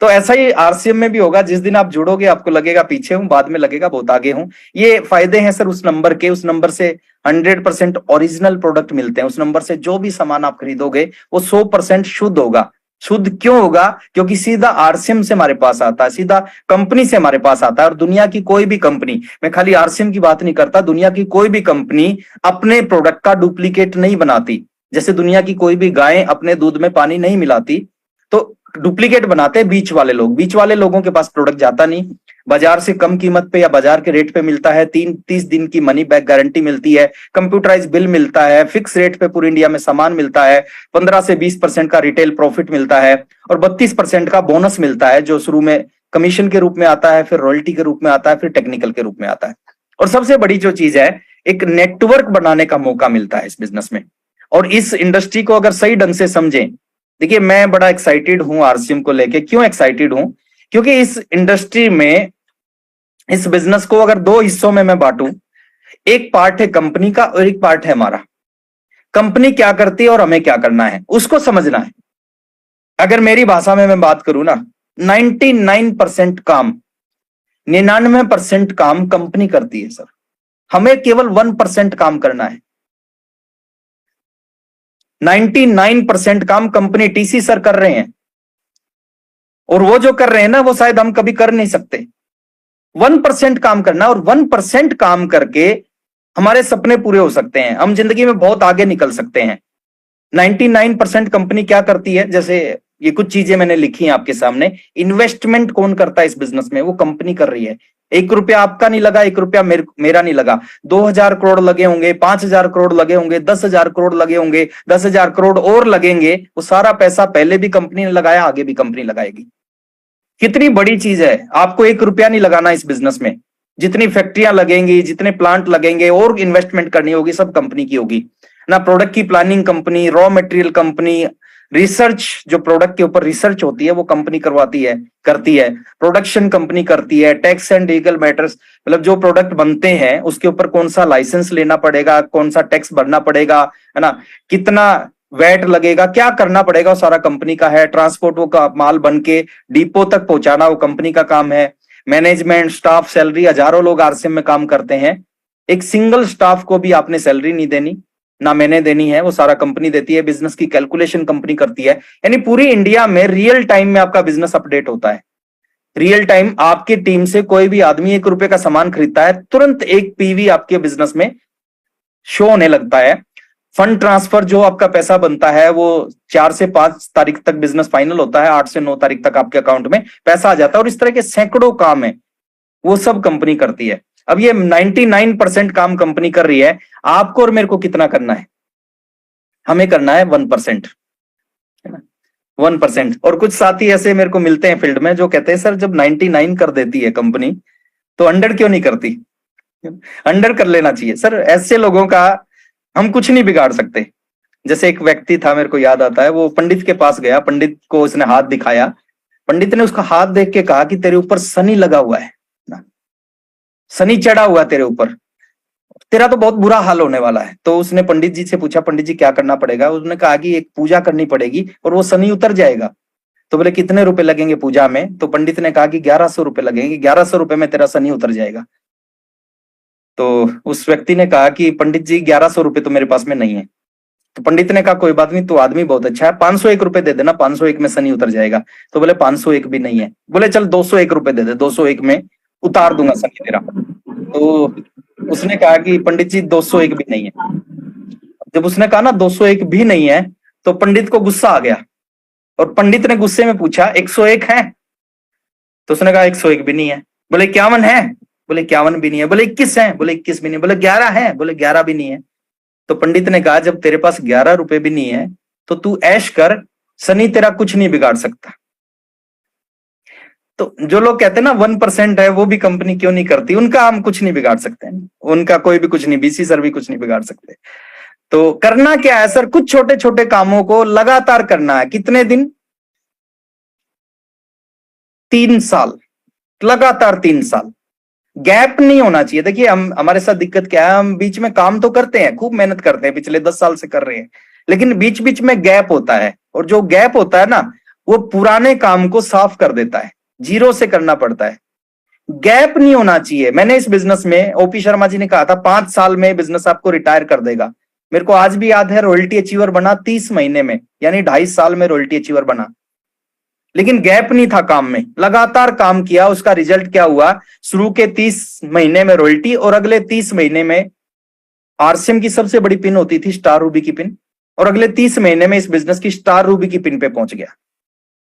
तो ऐसा ही आरसीएम में भी होगा, जिस दिन आप जुड़ोगे आपको लगेगा पीछे हूं, बाद में लगेगा बहुत आगे हूं। ये फायदे हैं सर उस नंबर के। उस नंबर से 100% ओरिजिनल प्रोडक्ट मिलते हैं। उस नंबर से जो भी सामान आप खरीदोगे वो 100% शुद्ध होगा। शुद्ध क्यों होगा? क्योंकि सीधा आरसीएम से हमारे पास आता है, सीधा कंपनी से हमारे पास आता है। और दुनिया की कोई भी कंपनी, मैं खाली आरसीएम की बात नहीं करता, दुनिया की कोई भी कंपनी अपने प्रोडक्ट का डुप्लीकेट नहीं बनाती। जैसे दुनिया की कोई भी गाय अपने दूध में पानी नहीं मिलाती, तो डुप्लीकेट बनाते हैं बीच वाले लोग। बीच वाले लोगों के पास प्रोडक्ट जाता नहीं, बाजार से कम कीमत पे या बाजार के रेट पे मिलता है, 30 दिन की मनी बैक गारंटी मिलती है, कंप्यूटराइज बिल मिलता है, फिक्स रेट पे पूरी इंडिया में सामान मिलता है, 15 से 20% का रिटेल प्रॉफिट मिलता है और 32% का बोनस मिलता है, जो शुरू में कमीशन के रूप में आता है, फिर रॉयल्टी के रूप में आता है, फिर टेक्निकल के रूप में आता है। और सबसे बड़ी जो चीज है, एक नेटवर्क बनाने का मौका मिलता है इस बिजनेस में। और इस इंडस्ट्री को अगर सही ढंग से समझें, देखिए मैं बड़ा एक्साइटेड हूं आरसीएम को लेके। क्यों एक्साइटेड हूं? क्योंकि इस इंडस्ट्री में, इस बिजनेस को अगर दो हिस्सों में मैं बांटूं, एक पार्ट है कंपनी का और एक पार्ट है हमारा। कंपनी क्या करती है और हमें क्या करना है, उसको समझना है। अगर मेरी भाषा में मैं बात करूं ना, 99% काम, 99% काम कंपनी करती है सर, हमें केवल 1% काम करना है। 99% काम कंपनी टीसी सर कर रहे हैं, और वो जो कर रहे हैं ना, वो शायद हम कभी कर नहीं सकते। 1% काम करना, और 1% काम करके हमारे सपने पूरे हो सकते हैं, हम जिंदगी में बहुत आगे निकल सकते हैं। 99% कंपनी क्या करती है, जैसे ये कुछ चीजें मैंने लिखी हैं आपके सामने। इन्वेस्टमेंट कौन करता है इस बिजनेस में? वो कंपनी कर रही है। 1 रुपया आपका नहीं लगा, 1 रुपया मेरा नहीं लगा। 2000 करोड़ लगे होंगे, 5000 करोड़ लगे होंगे, 10,000 करोड़ लगे होंगे, 10,000 करोड़ और लगेंगे। वो सारा पैसा पहले भी कंपनी ने लगाया, आगे भी कंपनी लगाएगी। कितनी बड़ी चीज है, आपको 1 रुपया नहीं लगाना इस बिजनेस में। जितनी फैक्ट्रियां लगेंगी, जितने प्लांट लगेंगे और इन्वेस्टमेंट करनी होगी, सब कंपनी की होगी ना। प्रोडक्ट की planning company, raw material company, research, जो प्रोडक्ट के ऊपर रिसर्च होती है वो कंपनी करती है, प्रोडक्शन कंपनी करती है, टैक्स एंड लीगल मैटर्स, मतलब जो प्रोडक्ट बनते हैं उसके ऊपर कौन सा लाइसेंस लेना पड़ेगा, कौन सा टैक्स भरना पड़ेगा, है ना, कितना वैट लगेगा, क्या करना पड़ेगा, वो सारा कंपनी का है। ट्रांसपोर्ट, वो का माल बन के डिपो तक पहुंचाना, वो कंपनी का काम है। मैनेजमेंट, स्टाफ, सैलरी, हजारों लोग आरसीएम में काम करते हैं। एक सिंगल स्टाफ को भी आपने सैलरी नहीं देनी, ना मैंने देनी है, वो सारा कंपनी देती है। बिजनेस की कैलकुलेशन कंपनी करती है। यानी पूरी इंडिया में रियल टाइम में आपका बिजनेस अपडेट होता है। रियल टाइम आपकी टीम से कोई भी आदमी 1 रुपए का सामान खरीदता है, तुरंत एक पीवी आपके बिजनेस में शो होने लगता है। फंड ट्रांसफर, जो आपका पैसा बनता है, वो 4 से 5 तारीख तक बिजनेस फाइनल होता है, 8 से 9 तारीख तक आपके अकाउंट में पैसा आ जाता है। और इस तरह के सैकड़ों काम है, वो सब कंपनी करती है। अब ये 99% काम कंपनी कर रही है, आपको और मेरे को कितना करना है? हमें करना है 1%, है ना, 1%। और कुछ साथी ऐसे मेरे को मिलते हैं फील्ड में जो कहते हैं, सर जब 99 कर देती है कंपनी तो 100 क्यों नहीं करती? 100 कर लेना चाहिए। सर ऐसे लोगों का हम कुछ नहीं बिगाड़ सकते। जैसे एक व्यक्ति था, मेरे को याद आता है, वो पंडित के पास गया, पंडित को उसने हाथ दिखाया, पंडित ने उसका हाथ देख के कहा कि तेरे ऊपर शनि लगा हुआ है, शनि चढ़ा हुआ तेरे ऊपर, तेरा तो बहुत बुरा हाल होने वाला है। तो उसने पंडित जी से पूछा, पंडित जी क्या करना पड़ेगा? उसने कहा कि एक पूजा करनी पड़ेगी और वो शनि उतर जाएगा। तो बोले कितने रुपए लगेंगे पूजा में? तो पंडित ने कहा कि 1100 रुपए लगेंगे, 1100 रुपए में तेरा शनि उतर जाएगा। तो उस व्यक्ति ने कहा कि पंडित जी 1100 रुपए तो मेरे पास में नहीं है। तो पंडित ने कहा कोई बात नहीं, तो आदमी बहुत अच्छा है, 501 रुपए दे देना, 501 में शनि उतर जाएगा। तो बोले 501 भी नहीं है। बोले चल 201 रुपए दे दे, 201 में उतार दूंगा शनि तेरा। तो उसने कहा कि पंडित जी 201 भी नहीं है। जब उसने कहा ना 201 भी नहीं है, तो पंडित को गुस्सा आ गया, और पंडित ने गुस्से में पूछा 101 है? तो उसने कहा 101 भी नहीं है। बोले 51 है? बोले 51 भी नहीं है। बोले 21 है? बोले 21 भी नहीं। बोले 11 है? बोले 11 भी नहीं है। तो पंडित ने कहा जब तेरे पास 11 रुपए भी नहीं है तो तू ऐश कर, शनि तेरा कुछ नहीं बिगाड़ सकता। तो जो लोग कहते हैं ना 1% है वो भी कंपनी क्यों नहीं करती, उनका हम कुछ नहीं बिगाड़ सकते, उनका कोई भी कुछ नहीं, बीसी सर भी कुछ नहीं बिगाड़ सकते। तो करना क्या है सर? कुछ छोटे छोटे कामों को लगातार करना है। कितने दिन? 3 साल, लगातार 3 साल, गैप नहीं होना चाहिए। देखिए हम, हमारे साथ दिक्कत क्या है, हम बीच में काम तो करते हैं, खूब मेहनत करते हैं, पिछले 10 साल से कर रहे हैं, लेकिन बीच बीच में गैप होता है। और जो गैप होता है ना, वो पुराने काम को साफ कर देता है, जीरो से करना पड़ता है। गैप नहीं होना चाहिए। मैंने इस बिजनेस में, ओपी शर्मा जी ने कहा था 5 साल में बिजनेस आपको रिटायर कर देगा। मेरे को आज भी याद है, रॉयल्टी अचीवर बना 30 महीने में, यानी 2.5 साल में रॉयल्टी अचीवर बना। लेकिन गैप नहीं था काम में, लगातार काम किया। उसका रिजल्ट क्या हुआ? शुरू के 30 महीने में रॉयल्टी, और अगले 30 महीने में आरसीएम की सबसे बड़ी पिन होती थी स्टार रूबी की पिन, और अगले 30 महीने में इस बिजनेस की स्टार रूबी की पिन पे पहुंच गया।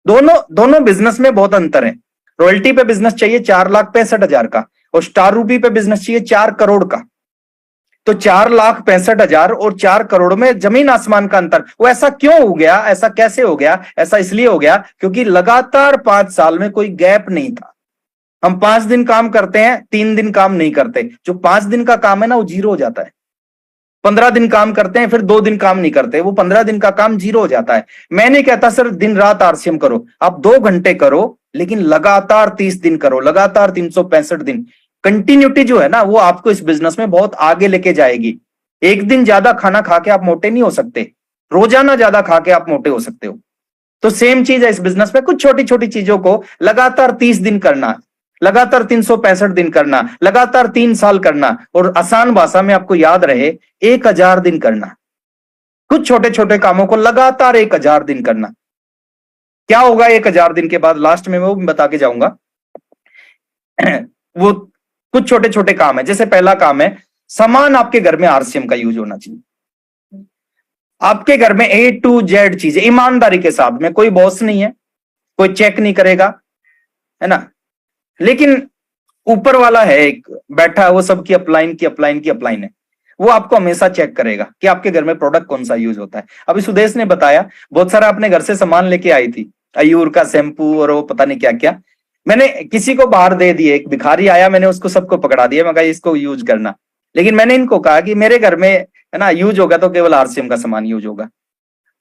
दोनों बिजनेस में बहुत अंतर है। रॉयल्टी पे बिजनेस चाहिए 4,65,000 का और स्टार रूपी पे बिजनेस चाहिए 4 करोड़ का। तो 4,65,000 और 4 करोड़ में जमीन आसमान का अंतर। वो ऐसा क्यों हो गया, ऐसा कैसे हो गया? ऐसा इसलिए हो गया क्योंकि लगातार 5 साल में कोई गैप नहीं था। हम 5 दिन काम करते हैं, 3 दिन काम नहीं करते। जो 5 दिन का काम है ना वो जीरो हो जाता है। 15 दिन काम करते हैं, फिर 2 दिन काम नहीं करते, वो 15 दिन का काम जीरो हो जाता है। मैं नहीं कहता सर दिन रात आरसीएम करो, आप 2 घंटे करो, लेकिन लगातार 30 दिन करो, लगातार 365 दिन। कंटिन्यूटी जो है ना वो आपको इस बिजनेस में बहुत आगे लेके जाएगी। एक दिन ज्यादा खाना खा के आप मोटे नहीं हो सकते, रोजाना ज्यादा खा के आप मोटे हो सकते हो। तो सेम चीज है इस बिजनेस में, कुछ छोटी छोटी चीजों को लगातार 30 दिन करना, लगातार 365 दिन करना, लगातार 3 साल करना, और आसान भाषा में आपको याद रहे 1000 दिन करना। कुछ छोटे छोटे कामों को लगातार 1000 दिन करना। क्या होगा 1000 दिन के बाद, लास्ट में वो बता के जाऊंगा। वो कुछ छोटे छोटे काम है। जैसे पहला काम है, सामान आपके घर में आरसीएम का यूज होना चाहिए। आपके घर में A to Z चीजें ईमानदारी के साथ में, कोई बॉस नहीं है, कोई चेक नहीं करेगा, है ना। लेकिन ऊपर वाला है एक बैठा है, वो सबकी अपलाइन है, वो आपको हमेशा चेक करेगा कि आपके घर में प्रोडक्ट कौन सा यूज होता है। अभी सुदेश ने बताया बहुत सारा अपने घर से सामान लेके आई थी, अयूर का शैम्पू और वो पता नहीं क्या क्या। मैंने किसी को बाहर दे दिए, एक भिखारी आया, मैंने उसको सबको पकड़ा दिया, मैं कहा इसको यूज करना। लेकिन मैंने इनको कहा कि मेरे घर में है ना यूज होगा तो केवल आरसीएम का सामान यूज होगा।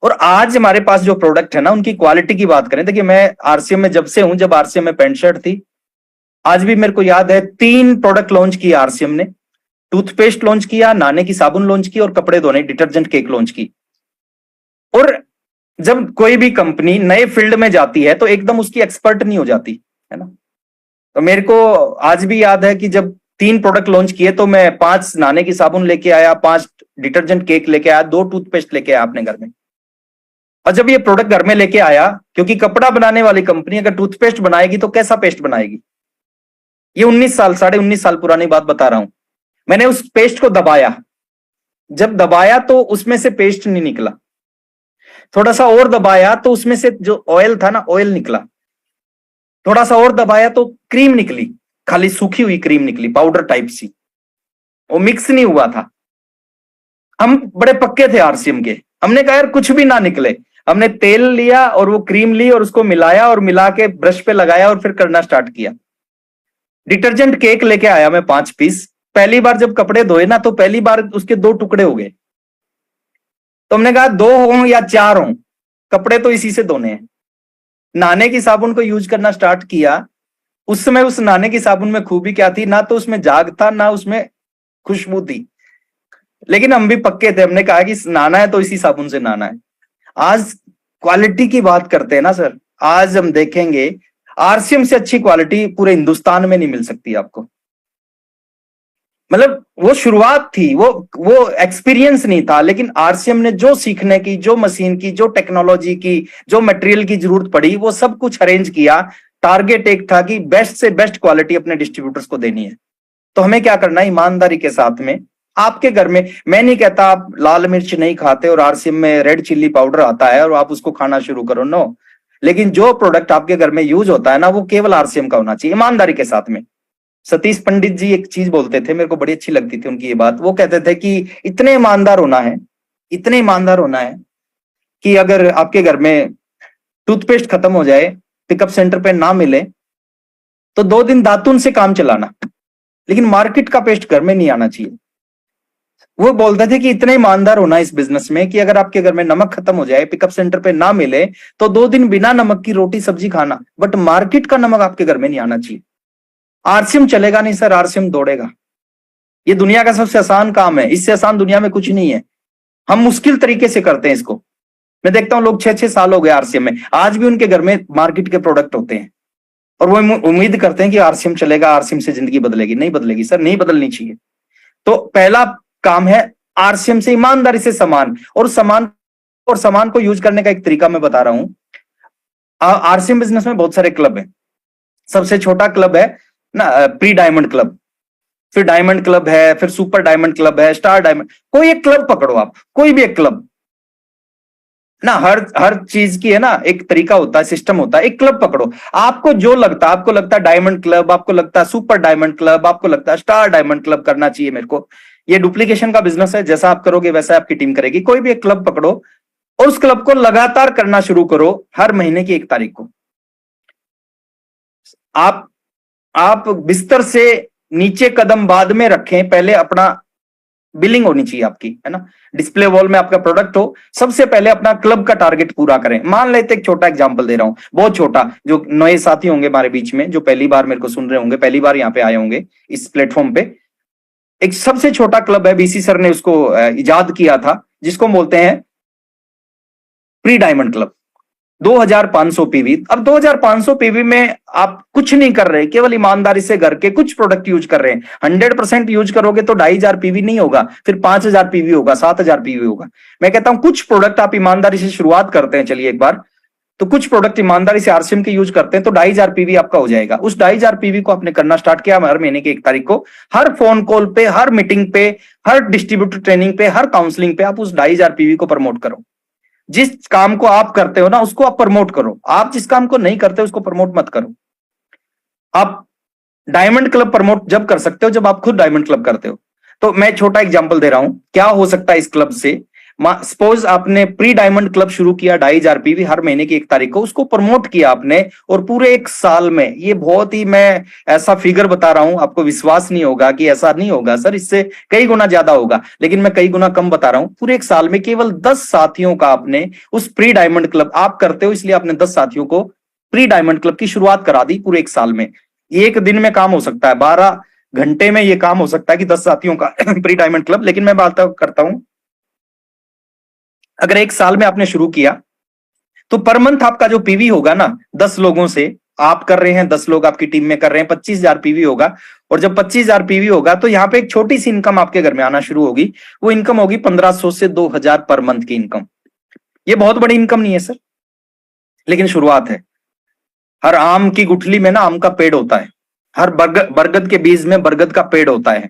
और आज हमारे पास जो प्रोडक्ट है ना उनकी क्वालिटी की बात करें, देखिए मैं आरसीएम में जब से हूं, जब आरसीएम में पैंट शर्ट थी, आज भी मेरे को याद है 3 प्रोडक्ट लॉन्च किया आरसीएम ने। टूथपेस्ट लॉन्च किया, नहाने की साबुन लॉन्च की, और कपड़े धोने डिटर्जेंट केक लॉन्च की। और जब कोई भी कंपनी नए फील्ड में जाती है तो एकदम उसकी एक्सपर्ट नहीं हो जाती, है ना। तो मेरे को आज भी याद है कि जब 3 प्रोडक्ट लॉन्च किए तो मैं 5 नहाने की साबुन लेके आया, 5 डिटर्जेंट केक लेके आया, 2 टूथपेस्ट लेके आया अपने घर में। और जब ये प्रोडक्ट घर में लेके आया, क्योंकि कपड़ा बनाने वाली कंपनी अगर टूथपेस्ट बनाएगी तो कैसा पेस्ट बनाएगी, ये 19 साल 19.5 साल पुरानी बात बता रहा हूं। मैंने उस पेस्ट को दबाया, जब दबाया तो उसमें से पेस्ट नहीं निकला, थोड़ा सा और दबाया तो उसमें से जो ऑयल था ना ऑयल निकला, थोड़ा सा और दबाया तो क्रीम निकली, खाली सूखी हुई क्रीम निकली, पाउडर टाइप सी, वो मिक्स नहीं हुआ था। हम बड़े पक्के थे आरसीएम के, हमने कहा यार कुछ भी ना निकले। हमने तेल लिया और वो क्रीम ली और उसको मिलाया और मिला के ब्रश पे लगाया और फिर करना स्टार्ट किया। डिटर्जेंट केक लेके आया मैं 5 पीस। पहली बार जब कपड़े धोए ना तो पहली बार उसके 2 टुकड़े हो गए। तो हमने कहा 2 हों या 4 हों, कपड़े तो इसी से धोने हैं। नहाने की साबुन को यूज करना स्टार्ट किया। उस समय उस नहाने की साबुन में खूबी क्या थी, ना तो उसमें झाग था ना उसमें खुशबू थी, लेकिन हम भी पक्के थे, हमने कहा कि नहाना है तो इसी साबुन से नहाना है। आज क्वालिटी की बात करते हैं ना सर, आज हम देखेंगे आरसीएम से अच्छी क्वालिटी पूरे हिंदुस्तान में नहीं मिल सकती आपको। मतलब वो शुरुआत थी, वो एक्सपीरियंस नहीं था, लेकिन आरसीएम ने जो सीखने की, जो मशीन की, जो टेक्नोलॉजी की, जो मटेरियल की जरूरत पड़ी, वो सब कुछ अरेंज किया। टारगेट एक था कि बेस्ट से बेस्ट क्वालिटी अपने डिस्ट्रीब्यूटर्स को देनी है। तो हमें क्या करना है, ईमानदारी के साथ में आपके घर में, मैं नहीं कहता आप लाल मिर्च नहीं खाते और आरसीएम में रेड चिल्ली पाउडर आता है और आप उसको खाना शुरू करो, नो। लेकिन जो प्रोडक्ट आपके घर में यूज होता है ना वो केवल आरसीएम का होना चाहिए, ईमानदारी के साथ में। सतीश पंडित जी एक चीज बोलते थे, मेरे को बड़ी अच्छी लगती थी उनकी ये बात। वो कहते थे कि इतने ईमानदार होना है, इतने ईमानदार होना है कि अगर आपके घर में टूथपेस्ट खत्म हो जाए, पिकअप सेंटर पे ना मिले, तो 2 दिन दातुन से काम चलाना, लेकिन मार्केट का पेस्ट घर में नहीं आना चाहिए। वो बोलते थे कि इतने ईमानदार होना इस बिजनेस में कि अगर आपके घर में नमक खत्म हो जाए, पिकअप सेंटर पे ना मिले, तो 2 दिन बिना नमक की रोटी सब्जी खाना, बट मार्केट का नमक आपके घर में नहीं आना चाहिए। आरसीएम चलेगा नहीं सर, आरसीएम दौड़ेगा। ये दुनिया का सबसे आसान काम है, इससे आसान दुनिया में कुछ नहीं है। हम मुश्किल तरीके से करते हैं इसको। मैं देखता हूं लोग 6-6 साल हो गए आरसीएम में, आज भी उनके घर में मार्केट के प्रोडक्ट होते हैं और वो उम्मीद करते हैं कि आरसीएम चलेगा, आरसीएम से जिंदगी बदलेगी। नहीं बदलेगी सर, नहीं बदलनी चाहिए। तो पहला काम है आरसीएम से ईमानदारी से सामान, और सामान को यूज करने का एक तरीका मैं बता रहा हूं। आरसीएम बिजनेस में बहुत सारे क्लब हैं। सबसे छोटा क्लब है ना प्री डायमंड क्लब, फिर डायमंड क्लब है, फिर सुपर डायमंड क्लब है, स्टार डायमंड। कोई एक क्लब पकड़ो आप, कोई भी एक क्लब, ना, हर चीज की है ना एक तरीका होता है, सिस्टम होता है। एक क्लब पकड़ो, आपको जो लगता है, आपको लगता है डायमंड क्लब, आपको लगता है सुपर डायमंड क्लब, आपको लगता है स्टार डायमंड क्लब करना चाहिए मेरे को, ये डुप्लीकेशन का बिजनेस है। जैसा आप करोगे वैसा आपकी टीम करेगी। कोई भी एक क्लब पकड़ो और उस क्लब को लगातार करना शुरू करो। हर महीने की 1 तारीख को आप बिस्तर से नीचे कदम बाद में रखें, पहले अपना बिलिंग होनी चाहिए आपकी, है ना। डिस्प्ले वॉल में आपका प्रोडक्ट हो, सबसे पहले अपना क्लब का टारगेट पूरा करें। मान लेते एक छोटा एग्जांपल दे रहा हूं, बहुत छोटा, जो नए साथी होंगे हमारे बीच में, जो पहली बार मेरे को सुन रहे होंगे, पहली बार यहाँ पे आए होंगे इस प्लेटफॉर्म पे। एक सबसे छोटा क्लब है, बीसी सर ने उसको इजाद किया था, जिसको बोलते हैं प्री डायमंड क्लब। 2500 पीवी। अब 2500 पीवी में आप कुछ नहीं कर रहे, केवल ईमानदारी से घर के कुछ प्रोडक्ट यूज कर रहे हैं। 100% यूज करोगे तो 2500 पीवी नहीं होगा, फिर 5000 पीवी होगा, 7000 पीवी होगा। मैं कहता हूं कुछ प्रोडक्ट आप ईमानदारी से शुरुआत करते हैं, चलिए एक बार, तो कुछ प्रोडक्ट ईमानदारी से आरसीएम के यूज करते हैं तो 2500 पीवी आपका हो जाएगा। उस 2500 पीवी को आपने करना स्टार्ट किया हर महीने की 1 तारीख को। हर फोन कॉल पे, हर मीटिंग पे, हर डिस्ट्रीब्यूटर ट्रेनिंग पे, हर काउंसलिंग पे आप उस 2500 पीवी को प्रमोट करो। जिस काम को आप करते हो ना उसको आप प्रमोट करो। आप जिस काम को नहीं करते उसको प्रमोट मत करो। आप डायमंड क्लब प्रमोट जब कर सकते हो जब आप खुद डायमंड क्लब करते हो। तो मैं छोटा एग्जांपल दे रहा हूं क्या हो सकता है इस क्लब से। सपोज आपने प्री डायमंड क्लब शुरू किया 2500 पीवी हर महीने की 1 तारीख को, उसको प्रमोट किया आपने, और पूरे 1 साल में, ये बहुत ही, मैं ऐसा फिगर बता रहा हूं, आपको विश्वास नहीं होगा कि ऐसा नहीं होगा सर, इससे कई गुना ज्यादा होगा, लेकिन मैं कई गुना कम बता रहा हूं। पूरे 1 साल में केवल 10 साथियों का आपने उस प्री डायमंड क्लब, आप करते हो इसलिए आपने 10 साथियों को प्री डायमंड क्लब की शुरुआत करा दी पूरे 1 साल में। एक दिन में काम हो सकता है, 12 घंटे में ये काम हो सकता है कि 10 साथियों का प्री डायमंड क्लब। लेकिन मैं बात करता हूं, अगर 1 साल में आपने शुरू किया तो पर मंथ आपका जो पीवी होगा ना, 10 लोगों से आप कर रहे हैं, 10 लोग आपकी टीम में कर रहे हैं, 25,000 पीवी होगा। और जब 25,000 पीवी होगा तो यहां पे एक छोटी सी इनकम आपके घर में आना शुरू होगी। वो इनकम होगी 1500 से 2000 पर मंथ की इनकम। ये बहुत बड़ी इनकम नहीं है सर, लेकिन शुरुआत है। हर आम की गुठली में ना आम का पेड़ होता है, हर बरगद के बीज में बरगद का पेड़ होता है।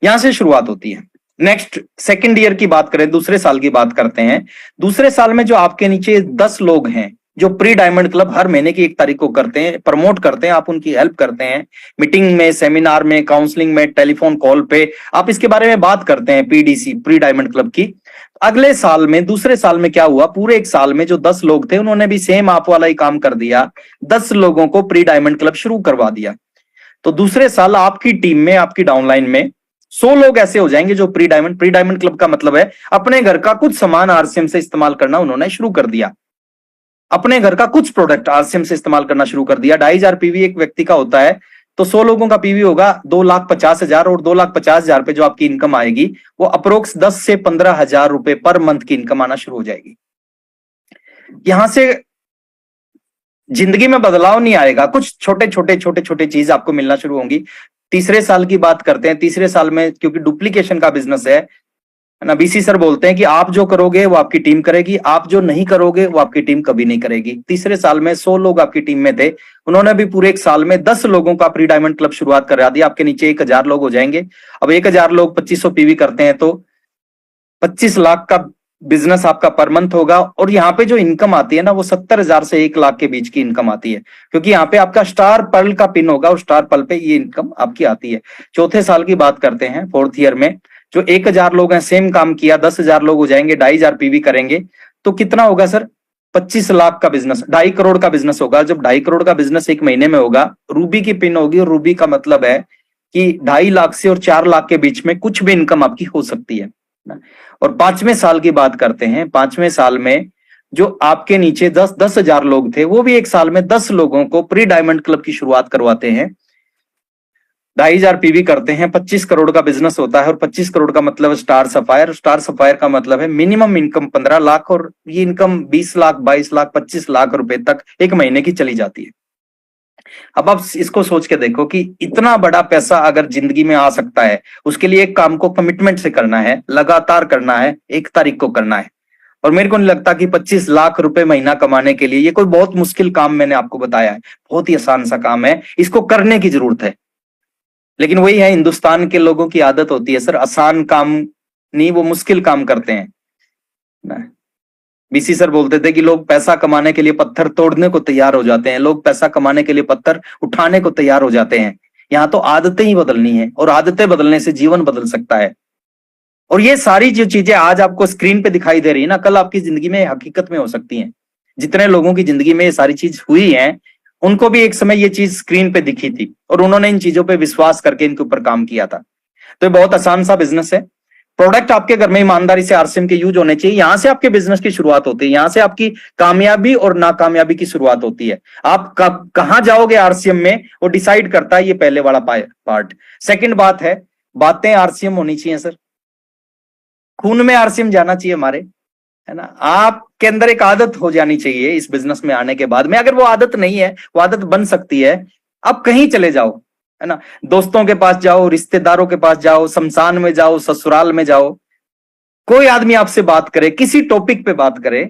यहां से शुरुआत होती है। नेक्स्ट सेकंड ईयर की बात करें, दूसरे साल की बात करते हैं। दूसरे साल में जो आपके नीचे 10 लोग हैं जो प्री डायमंड क्लब हर महीने की 1 तारीख को करते हैं, प्रमोट करते हैं, आप उनकी हेल्प करते हैं, मीटिंग में, सेमिनार में, काउंसलिंग में, टेलीफोन कॉल पे आप इसके बारे में बात करते हैं, पीडीसी प्री डायमंड क्लब की। अगले साल में, दूसरे साल में क्या हुआ, पूरे 1 साल में जो 10 लोग थे उन्होंने भी सेम आप वाला ही काम कर दिया, 10 लोगों को प्री डायमंड क्लब शुरू करवा दिया। तो दूसरे साल आपकी टीम में, आपकी डाउनलाइन में 100 लोग ऐसे हो जाएंगे जो प्री डायमंड क्लब का मतलब है अपने घर का कुछ सामान आरसीएम से इस्तेमाल करना उन्होंने शुरू कर दिया। अपने घर का कुछ प्रोडक्ट आरसीएम से इस्तेमाल करना शुरू कर दिया। 2500 पीवी एक व्यक्ति का होता है, तो 100 लोगों का पीवी होगा 2,50,000, और 2,50,000 पे जो आपकी इनकम आएगी वो अप्रोक्स 10 से 15,000 रुपए पर मंथ की इनकम आना शुरू हो जाएगी। यहां से जिंदगी में बदलाव नहीं आएगा, कुछ छोटे छोटे चीज आपको मिलना शुरू होंगी। तीसरे साल की बात करते हैं। तीसरे साल में क्योंकि डुप्लीकेशन का बिजनेस है ना, बीसी सर बोलते हैं कि आप जो करोगे वो आपकी टीम करेगी, आप जो नहीं करोगे वो आपकी टीम कभी नहीं करेगी। तीसरे साल में 100 लोग आपकी टीम में थे, उन्होंने भी पूरे 1 साल में 10 लोगों का प्री डायमंड क्लब शुरुआत करा दी। आपके नीचे 1000 लोग हो जाएंगे। अब 1000 लोग 2500 पीवी करते हैं तो 25 लाख का बिजनेस आपका पर मंथ होगा। और यहाँ पे जो इनकम आती है ना वो 70,000 से 1 लाख के बीच की इनकम आती है, क्योंकि यहाँ पे आपका स्टार पर्ल का पिन होगा और स्टार पर्ल पे ये इनकम आपकी आती है। चौथे साल की बात करते हैं, 4th ईयर में जो 1000 लोग हैं, सेम काम किया, 10,000 लोग हो जाएंगे, 2500 पीवी करेंगे तो कितना होगा सर, 25 लाख का बिजनेस, 2.5 करोड़ का बिजनेस होगा। जब 2.5 करोड़ का बिजनेस 1 महीने में होगा, रूबी की पिन होगी, और रूबी का मतलब है कि 2.5 लाख से और 4 लाख के बीच में कुछ भी इनकम आपकी हो सकती है। और 5वें साल की बात करते हैं। 5वें साल में जो आपके नीचे 10,000 लोग थे वो भी 1 साल में 10 लोगों को प्री डायमंड क्लब की शुरुआत करवाते हैं, 2,500 पीवी करते हैं, 25 करोड़ का बिजनेस होता है। और 25 करोड़ का मतलब स्टार सफायर, स्टार सफायर का मतलब है मिनिमम इनकम 15 लाख, और ये इनकम 20 लाख, 22 लाख, 25 लाख रुपए तक 1 महीने की चली जाती है। अब आप इसको सोच के देखो कि इतना बड़ा पैसा अगर जिंदगी में आ सकता है, उसके लिए एक काम को कमिटमेंट से करना है, लगातार करना है, 1 तारीख को करना है। और मेरे को नहीं लगता कि 25 लाख रुपए महीना कमाने के लिए ये कोई बहुत मुश्किल काम मैंने आपको बताया है, बहुत ही आसान सा काम है, इसको करने की जरूरत है। लेकिन वही है, हिंदुस्तान के लोगों की आदत होती है सर, आसान काम नहीं, वो मुश्किल काम करते हैं ना। बीसी सर बोलते थे कि लोग पैसा कमाने के लिए पत्थर तोड़ने को तैयार हो जाते हैं, लोग पैसा कमाने के लिए पत्थर उठाने को तैयार हो जाते हैं। यहाँ तो आदतें ही बदलनी है, और आदतें बदलने से जीवन बदल सकता है। और ये सारी जो चीजें आज आपको स्क्रीन पे दिखाई दे रही है ना, कल आपकी जिंदगी में हकीकत में हो सकती हैं। जितने लोगों की जिंदगी में ये सारी चीज हुई है, उनको भी एक समय ये चीज स्क्रीन पे दिखी थी, और उन्होंने इन चीजों पे विश्वास करके इनके ऊपर काम किया था। तो ये बहुत आसान सा बिजनेस है। प्रोडक्ट आपके घर में ईमानदारी से आरसीएम के यूज होने चाहिए। यहां से आपके बिजनेस की शुरुआत होती है, यहां से आपकी कामयाबी और नाकामयाबी की शुरुआत होती है। आप कहां जाओगे आरसीएम में, वो डिसाइड करता है, ये पहले वाला पार्ट। सेकंड बात है, बातें आरसीएम होनी चाहिए सर, खून में आरसीएम जाना चाहिए हमारे, है ना। आपके अंदर एक आदत हो जानी चाहिए इस बिजनेस में आने के बाद में। अगर वो आदत नहीं है, वो आदत बन सकती है। आप कहीं चले जाओ, है ना, दोस्तों के पास जाओ, रिश्तेदारों के पास जाओ, शमशान में जाओ, ससुराल में जाओ, कोई आदमी आपसे बात करे, किसी टॉपिक पे बात करे,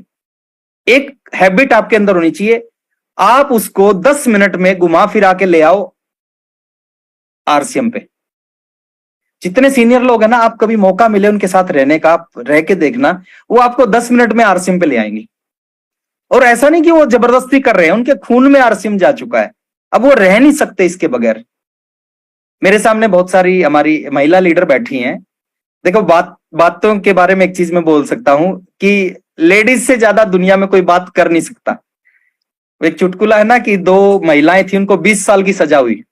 एक हैबिट आपके अंदर होनी चाहिए, आप उसको 10 मिनट में घुमा फिरा के ले आओ आरसीएम पे। जितने सीनियर लोग हैं ना, आप कभी मौका मिले उनके साथ रहने का, आप रह के देखना, वो आपको 10 मिनट में आरसीएम पे ले आएंगे। और ऐसा नहीं कि वो जबरदस्ती कर रहे हैं, उनके खून में आरसीएम जा चुका है, अब वो रह नहीं सकते इसके बगैर। मेरे सामने बहुत सारी हमारी महिला लीडर बैठी हैं। देखो, बातों के बारे में एक चीज मैं बोल सकता हूं कि लेडीज से ज्यादा दुनिया में कोई बात कर नहीं सकता। एक चुटकुला है ना कि 2 महिलाएं थी, उनको 20 साल की सजा हुई,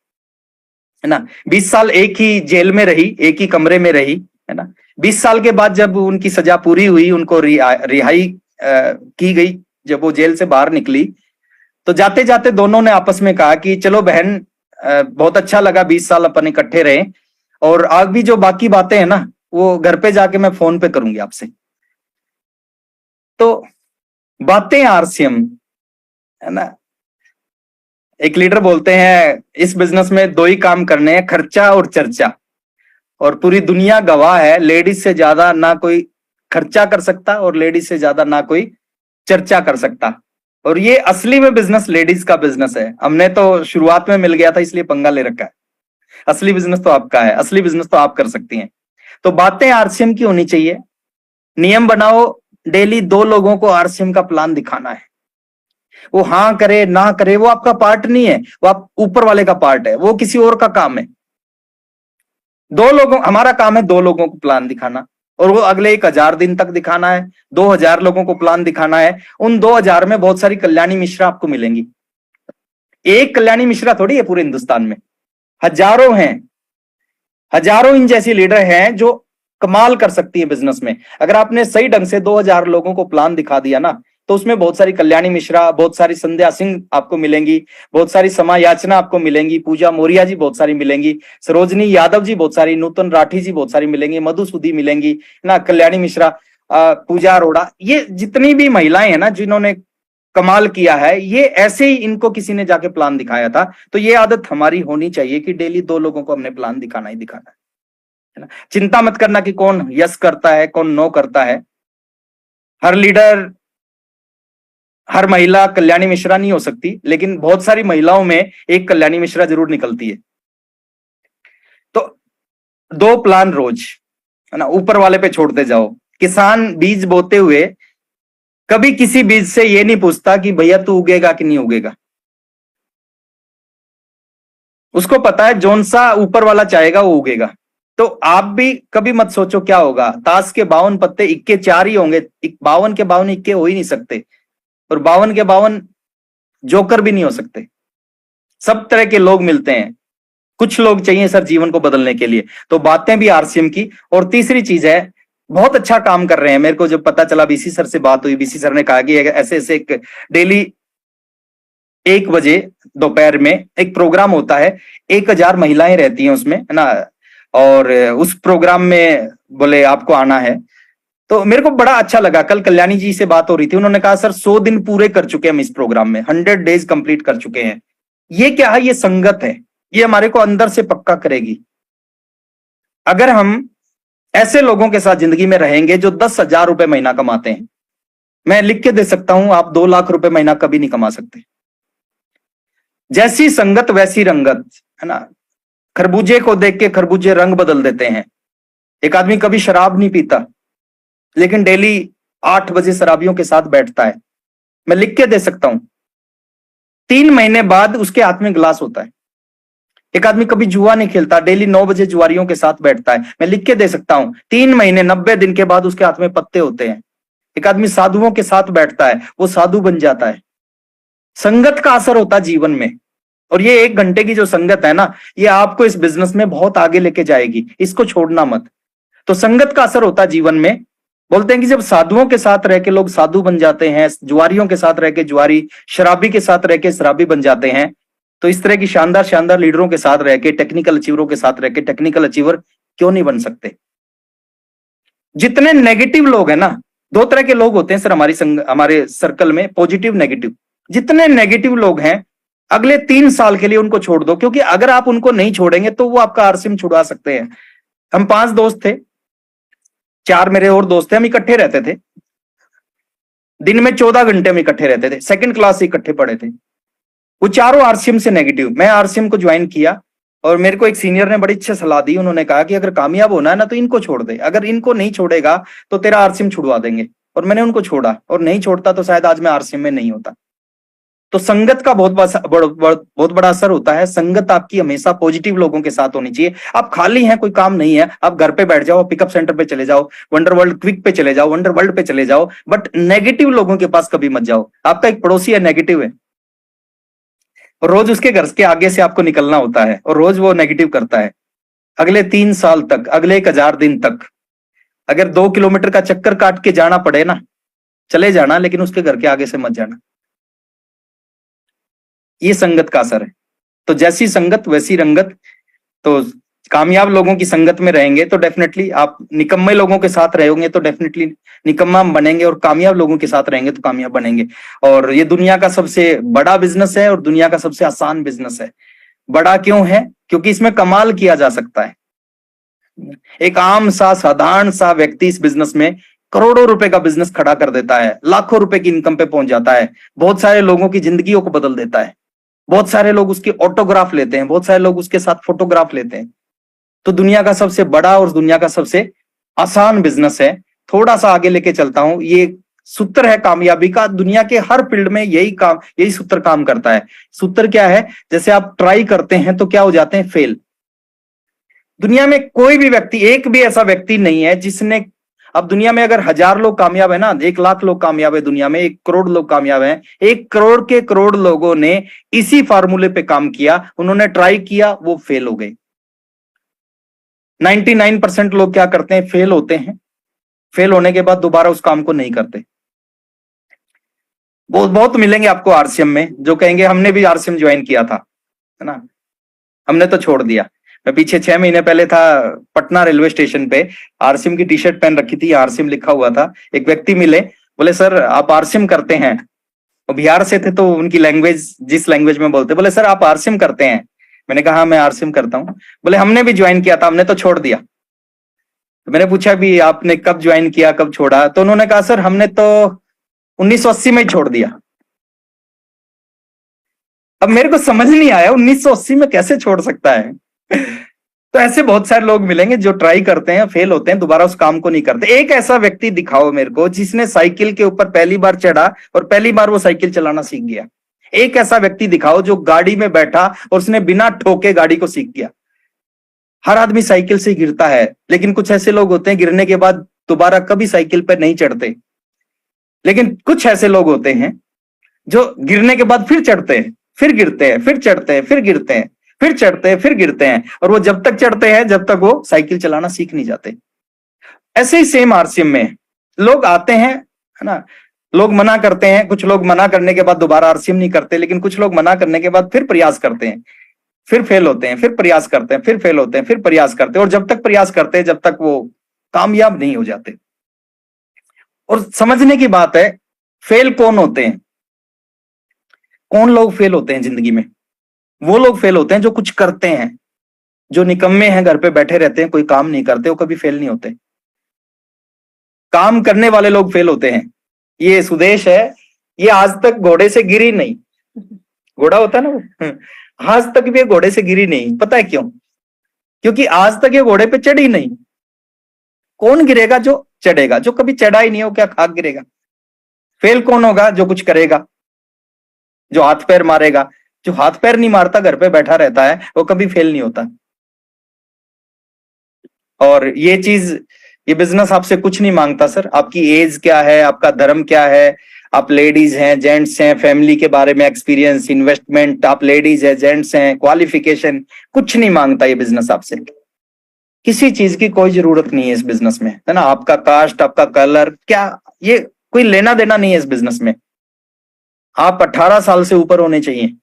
है ना। 20 साल एक ही जेल में रही, एक ही कमरे में रही, है ना। 20 साल के बाद जब उनकी सजा पूरी हुई, उनको रिहाई की गई, जब वो जेल से बाहर निकली, तो जाते जाते दोनों ने आपस में कहा कि चलो बहन, बहुत अच्छा लगा 20 साल अपन इकट्ठे रहे, और आग भी जो बाकी बातें हैं ना, वो घर पे जाके मैं फोन पे करूंगी आपसे। तो बातें आरसीएम, है ना। एक लीडर बोलते हैं, इस बिजनेस में 2 ही काम करने हैं, खर्चा और चर्चा। और पूरी दुनिया गवाह है, लेडीज से ज्यादा ना कोई खर्चा कर सकता, और लेडीज से ज्यादा ना कोई चर्चा कर सकता। और ये असली में बिजनेस लेडीज का बिजनेस है। हमने तो शुरुआत में मिल गया था इसलिए पंगा ले रखा है। असली बिजनेस तो आपका है, असली बिजनेस तो आप कर सकती हैं। तो बातें आरसीएम की होनी चाहिए। नियम बनाओ, डेली 2 लोगों को आरसीएम का प्लान दिखाना है। वो हाँ करे ना करे, वो आपका पार्ट नहीं है, वो आप ऊपर वाले का पार्ट है, वो किसी और का काम है। 2 लोगों, हमारा काम है 2 लोगों को प्लान दिखाना, और वो अगले 1000 दिन तक दिखाना है। 2000 लोगों को प्लान दिखाना है। उन 2000 में बहुत सारी कल्याणी मिश्रा आपको मिलेंगी। एक कल्याणी मिश्रा थोड़ी है पूरे हिंदुस्तान में, हजारों हैं, हजारों इन जैसी लीडर हैं जो कमाल कर सकती है बिजनेस में। अगर आपने सही ढंग से 2000 लोगों को प्लान दिखा दिया ना, तो उसमें बहुत सारी कल्याणी मिश्रा, बहुत सारी संध्या सिंह आपको मिलेंगी, बहुत सारी समा याचना आपको मिलेंगी, पूजा मौर्य जी बहुत सारी मिलेंगी, सरोजनी यादव जी बहुत सारी, नूतन राठी जी बहुत सारी मिलेंगी, मधुसूदी मिलेंगी ना, कल्याणी मिश्रा, पूजा अरोड़ा, ये जितनी भी महिलाएं हैं ना जिन्होंने कमाल किया है, ये ऐसे ही इनको किसी ने जाके प्लान दिखाया था। तो ये आदत हमारी होनी चाहिए कि डेली 2 लोगों को हमने प्लान दिखाना ही दिखाना है ना। चिंता मत करना कि कौन यस करता है कौन नो करता है। हर लीडर, हर महिला कल्याणी मिश्रा नहीं हो सकती, लेकिन बहुत सारी महिलाओं में एक कल्याणी मिश्रा जरूर निकलती है। तो 2 प्लान रोज, है ना, ऊपर वाले पे छोड़ते जाओ। किसान बीज बोते हुए कभी किसी बीज से ये नहीं पूछता कि भैया तू उगेगा कि नहीं उगेगा। उसको पता है जौन सा ऊपर वाला चाहेगा वो उगेगा। तो आप भी कभी मत सोचो क्या होगा। ताश के 52 पत्ते, इक्के 4 ही होंगे, 52 के 52 इक्के हो ही नहीं सकते, और 52 के 52 जोकर भी नहीं हो सकते। सब तरह के लोग मिलते हैं, कुछ लोग चाहिए सर जीवन को बदलने के लिए। तो बातें भी आरसीएम की। और तीसरी चीज है, बहुत अच्छा काम कर रहे हैं। मेरे को जब पता चला, बीसी सर से बात हुई, बीसी सर ने कहा कि ऐसे ऐसे एक डेली 1 बजे दोपहर में एक प्रोग्राम होता है, 1000 महिलाएं रहती हैं उसमें, है ना, और उस प्रोग्राम में बोले आपको आना है। तो मेरे को बड़ा अच्छा लगा। कल कल्याणी जी से बात हो रही थी, उन्होंने कहा सर 100 दिन पूरे कर चुके हैं हम इस प्रोग्राम में, 100 डेज कंप्लीट कर चुके हैं। ये क्या है? ये संगत है, ये हमारे को अंदर से पक्का करेगी। अगर हम ऐसे लोगों के साथ जिंदगी में रहेंगे जो 10,000 रुपए महीना कमाते हैं, मैं लिख के दे सकता हूं आप 2 लाख रुपए महीना कभी नहीं कमा सकते। जैसी संगत वैसी रंगत, है ना। खरबूजे को देख के खरबूजे रंग बदल देते हैं। एक आदमी कभी शराब नहीं पीता, लेकिन डेली 8 बजे शराबियों के साथ बैठता है, मैं लिख के दे सकता हूं। 3 महीने बाद उसके हाथ में गिलास होता है। एक आदमी कभी जुआ नहीं खेलता, डेली 9 बजे जुआरियों के साथ बैठता है, मैं लिख के दे सकता हूं। 3 महीने 90 दिन के बाद उसके हाथ में पत्ते होते हैं। एक आदमी साधुओं के साथ बैठता है, वो साधु बन जाता है। संगत का असर होता है जीवन में, और ये 1 घंटे की जो संगत है ना, ये आपको इस बिजनेस में बहुत आगे लेके जाएगी, इसको छोड़ना मत। तो संगत का असर होता है जीवन में। बोलते हैं कि जब साधुओं के साथ रह के लोग साधु बन जाते हैं, जुआरियों के साथ रह के जुआरी, शराबी के साथ रह के शराबी बन जाते हैं, तो इस तरह की शानदार शानदार लीडरों के साथ रह के, टेक्निकल अचीवरों के साथ रह के टेक्निकल अचीवर क्यों नहीं बन सकते। जितने नेगेटिव लोग हैं ना, 2 तरह के लोग होते हैं सर हमारे सर्कल में, पॉजिटिव नेगेटिव। जितने नेगेटिव लोग हैं, अगले 3 साल के लिए उनको छोड़ दो, क्योंकि अगर आप उनको नहीं छोड़ेंगे तो वो आपका आरसीएम छुड़वा सकते हैं। हम 5 दोस्त थे, 4 मेरे और दोस्त थे, हम इकट्ठे रहते थे। दिन में 14 घंटे हम इकट्ठे रहते थे, 2nd क्लास से इकट्ठे पढ़े थे। वो चारों आरसीएम से नेगेटिव। मैं आरसीएम को ज्वाइन किया और मेरे को एक सीनियर ने बड़ी अच्छी सलाह दी। उन्होंने कहा कि अगर कामयाब होना है ना तो इनको छोड़ दे, अगर इनको नहीं छोड़ेगा तो तेरा आरसीएम छुड़वा देंगे। और मैंने उनको छोड़ा, और नहीं छोड़ता तो शायद आज मैं आरसीएम में नहीं होता। तो संगत का बहुत बड़ा असर होता है। संगत आपकी हमेशा पॉजिटिव लोगों के साथ होनी चाहिए। आप खाली हैं, कोई काम नहीं है, आप घर पे बैठ जाओ, पिकअप सेंटर पे चले जाओ, वंडर वर्ल्ड क्विक पे चले जाओ, वंडर वर्ल्ड पे चले जाओ, बट नेगेटिव लोगों के पास कभी मत जाओ। आपका एक पड़ोसी है, नेगेटिव है, और रोज उसके घर के आगे से आपको निकलना होता है, और रोज वो नेगेटिव करता है। अगले 3 साल तक, अगले 1000 दिन तक, अगर 2 किलोमीटर का चक्कर काट के जाना पड़े ना, चले जाना, लेकिन उसके घर के आगे से मत जाना। ये संगत का असर है। तो जैसी संगत वैसी रंगत। तो कामयाब लोगों की संगत में रहेंगे तो डेफिनेटली आप, निकम्मे लोगों के साथ रहेंगे तो डेफिनेटली निकम्मा बनेंगे, और कामयाब लोगों के साथ रहेंगे तो कामयाब बनेंगे। और ये दुनिया का सबसे बड़ा बिजनेस है और दुनिया का सबसे आसान बिजनेस है। बड़ा क्यों है? क्योंकि इसमें कमाल किया जा सकता है। एक आम सा साधारण सा व्यक्ति इस बिजनेस में करोड़ों रुपए का बिजनेस खड़ा कर देता है, लाखों रुपए की इनकम पे पहुंच जाता है, बहुत सारे लोगों की जिंदगियों को बदल देता है। बहुत सारे लोग उसकी ऑटोग्राफ लेते हैं, बहुत सारे लोग उसके साथ फोटोग्राफ लेते हैं। तो दुनिया का सबसे बड़ा और दुनिया का सबसे आसान बिजनेस है। थोड़ा सा आगे लेके चलता हूं, ये सूत्र है कामयाबी का। दुनिया के हर फील्ड में यही सूत्र काम करता है। सूत्र क्या है? जैसे आप ट्राई करते हैं तो क्या हो जाते हैं? फेल। दुनिया में कोई भी व्यक्ति, एक भी ऐसा व्यक्ति नहीं है जिसने, अब दुनिया में अगर 1000 लोग कामयाब है ना, 1 लाख लोग कामयाब है दुनिया में, 1 करोड़ लोग कामयाब हैं, 1 करोड़ के करोड़ लोगों ने इसी फार्मूले पे काम किया। उन्होंने ट्राई किया, वो फेल हो गए। 99% लोग क्या करते हैं? फेल होते हैं। फेल होने के बाद दोबारा उस काम को नहीं करते। बहुत मिलेंगे आपको आरसीएम में जो कहेंगे हमने भी आरसीएम ज्वाइन किया था, है ना, हमने तो छोड़ दिया। मैं पीछे 6 महीने पहले था पटना रेलवे स्टेशन पे, आरसीएम की टी-शर्ट पहन रखी थी, आरसीएम लिखा हुआ था। एक व्यक्ति मिले, बोले सर आप आरसीएम करते हैं। वो बिहार से थे तो उनकी लैंग्वेज, जिस लैंग्वेज में बोलते, बोले सर आप आरसीएम करते हैं। मैंने कहा हाँ मैं आरसीएम करता हूँ। बोले हमने भी ज्वाइन किया था, हमने तो छोड़ दिया। तो मैंने पूछा भी आपने कब ज्वाइन किया, कब छोड़ा? तो उन्होंने कहा सर हमने तो 1980 में ही छोड़ दिया। अब मेरे को समझ नहीं आया 1980 में कैसे छोड़ सकता है। तो ऐसे बहुत सारे लोग मिलेंगे जो ट्राई करते हैं, फेल होते हैं, दोबारा उस काम को नहीं करते। एक ऐसा व्यक्ति दिखाओ मेरे को जिसने साइकिल के ऊपर पहली बार चढ़ा और पहली बार वो साइकिल चलाना सीख गया। एक ऐसा व्यक्ति दिखाओ जो गाड़ी में बैठा और उसने बिना ठोके गाड़ी को सीख गया। हर आदमी साइकिल से गिरता है, लेकिन कुछ ऐसे लोग होते हैं गिरने के बाद दोबारा कभी साइकिल पर नहीं चढ़ते। लेकिन कुछ ऐसे लोग होते हैं जो गिरने के बाद फिर चढ़ते हैं, फिर गिरते हैं, फिर चढ़ते हैं, फिर गिरते हैं, फिर चढ़ते हैं, फिर गिरते हैं, और वो जब तक चढ़ते हैं जब तक वो साइकिल चलाना सीख नहीं जाते। ऐसे ही सेम आरसीएम में लोग आते हैं, है ना, लोग मना करते हैं, कुछ लोग मना करने के बाद दोबारा आरसीएम नहीं करते, लेकिन कुछ लोग मना करने के बाद फिर प्रयास करते हैं, फिर फेल होते हैं, फिर प्रयास करते हैं, फिर फेल होते हैं, फिर प्रयास करते हैं, और जब तक प्रयास करते हैं जब तक वो कामयाब नहीं हो जाते। और समझने की बात है, फेल कौन होते हैं? कौन लोग फेल होते हैं जिंदगी में? वो लोग फेल होते हैं जो कुछ करते हैं। जो निकम्मे हैं, घर पे बैठे रहते हैं, कोई काम नहीं करते, वो कभी फेल नहीं होते। काम करने वाले लोग फेल होते हैं। ये सुदेश है, ये आज तक घोड़े से गिरी नहीं। घोड़ा होता है ना वो, आज तक भी घोड़े से गिरी नहीं। पता है क्यों? क्योंकि आज तक ये घोड़े पे चढ़ी नहीं। कौन गिरेगा? जो चढ़ेगा। जो कभी चढ़ा ही नहीं है वो क्या खाक गिरेगा? फेल कौन होगा? जो कुछ करेगा, जो हाथ पैर मारेगा। जो हाथ पैर नहीं मारता, घर पे बैठा रहता है, वो कभी फेल नहीं होता। और ये चीज, ये बिजनेस आपसे कुछ नहीं मांगता सर। आपकी एज क्या है, आपका धर्म क्या है, आप लेडीज हैं, जेंट्स हैं, फैमिली के बारे में एक्सपीरियंस, इन्वेस्टमेंट, आप लेडीज हैं, जेंट्स हैं, क्वालिफिकेशन, कुछ नहीं मांगता ये बिजनेस आपसे। किसी चीज की कोई जरूरत नहीं है इस बिजनेस में, है ना। आपका कास्ट, आपका कलर, क्या, ये कोई लेना देना नहीं है इस बिजनेस में। आप 18 साल से ऊपर होने चाहिए।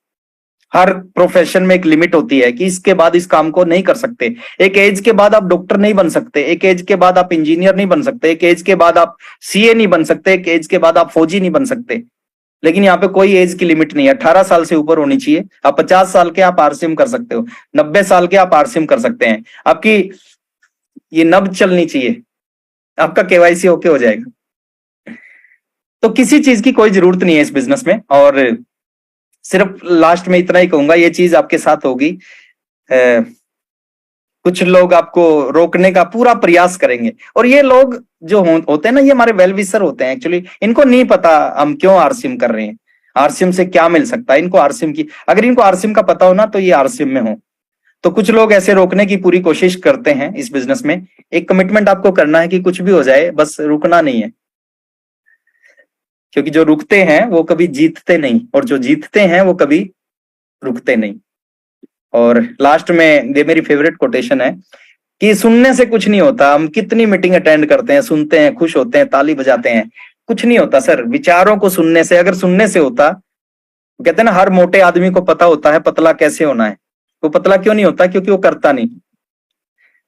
हर प्रोफेशन में एक लिमिट होती है कि इसके बाद इस काम को नहीं कर सकते। एक एज के बाद आप डॉक्टर नहीं बन सकते, एक एज के बाद आप इंजीनियर नहीं बन सकते, एक एज के बाद आप सीए नहीं बन सकते, एक एज के बाद आप फौजी नहीं बन सकते। लेकिन यहाँ पे कोई एज की लिमिट नहीं है, 18 साल से ऊपर होनी चाहिए। आप 50 साल के आप आरसीएम कर सकते हो, 90 साल के आप आरसीएम कर सकते हैं। आपकी ये नब्ज चलनी चाहिए, आपका केवाईसी ओके हो जाएगा। तो किसी चीज की कोई जरूरत नहीं है इस बिजनेस में। और सिर्फ लास्ट में इतना ही कहूंगा, ये चीज आपके साथ होगी। कुछ लोग आपको रोकने का पूरा प्रयास करेंगे, और ये लोग जो होते हैं ना, ये हमारे वेल विशर होते हैं एक्चुअली। इनको नहीं पता हम क्यों आरसीएम कर रहे हैं, आरसीएम से क्या मिल सकता है इनको। आरसीएम की, अगर इनको आरसीएम का पता हो ना, तो ये आरसीएम में हो। तो कुछ लोग ऐसे रोकने की पूरी कोशिश करते हैं इस बिजनेस में। एक कमिटमेंट आपको करना है कि कुछ भी हो जाए, बस रुकना नहीं है। क्योंकि जो रुकते हैं वो कभी जीतते नहीं, और जो जीतते हैं वो कभी रुकते नहीं। और लास्ट में ये मेरी फेवरेट कोटेशन है कि सुनने से कुछ नहीं होता। हम कितनी मीटिंग अटेंड करते हैं, सुनते हैं, खुश होते हैं, ताली बजाते हैं, कुछ नहीं होता सर। विचारों को सुनने से, अगर सुनने से होता, कहते हैं ना, हर मोटे आदमी को पता होता है पतला कैसे होना है। वो पतला क्यों नहीं होता? क्योंकि वो करता नहीं।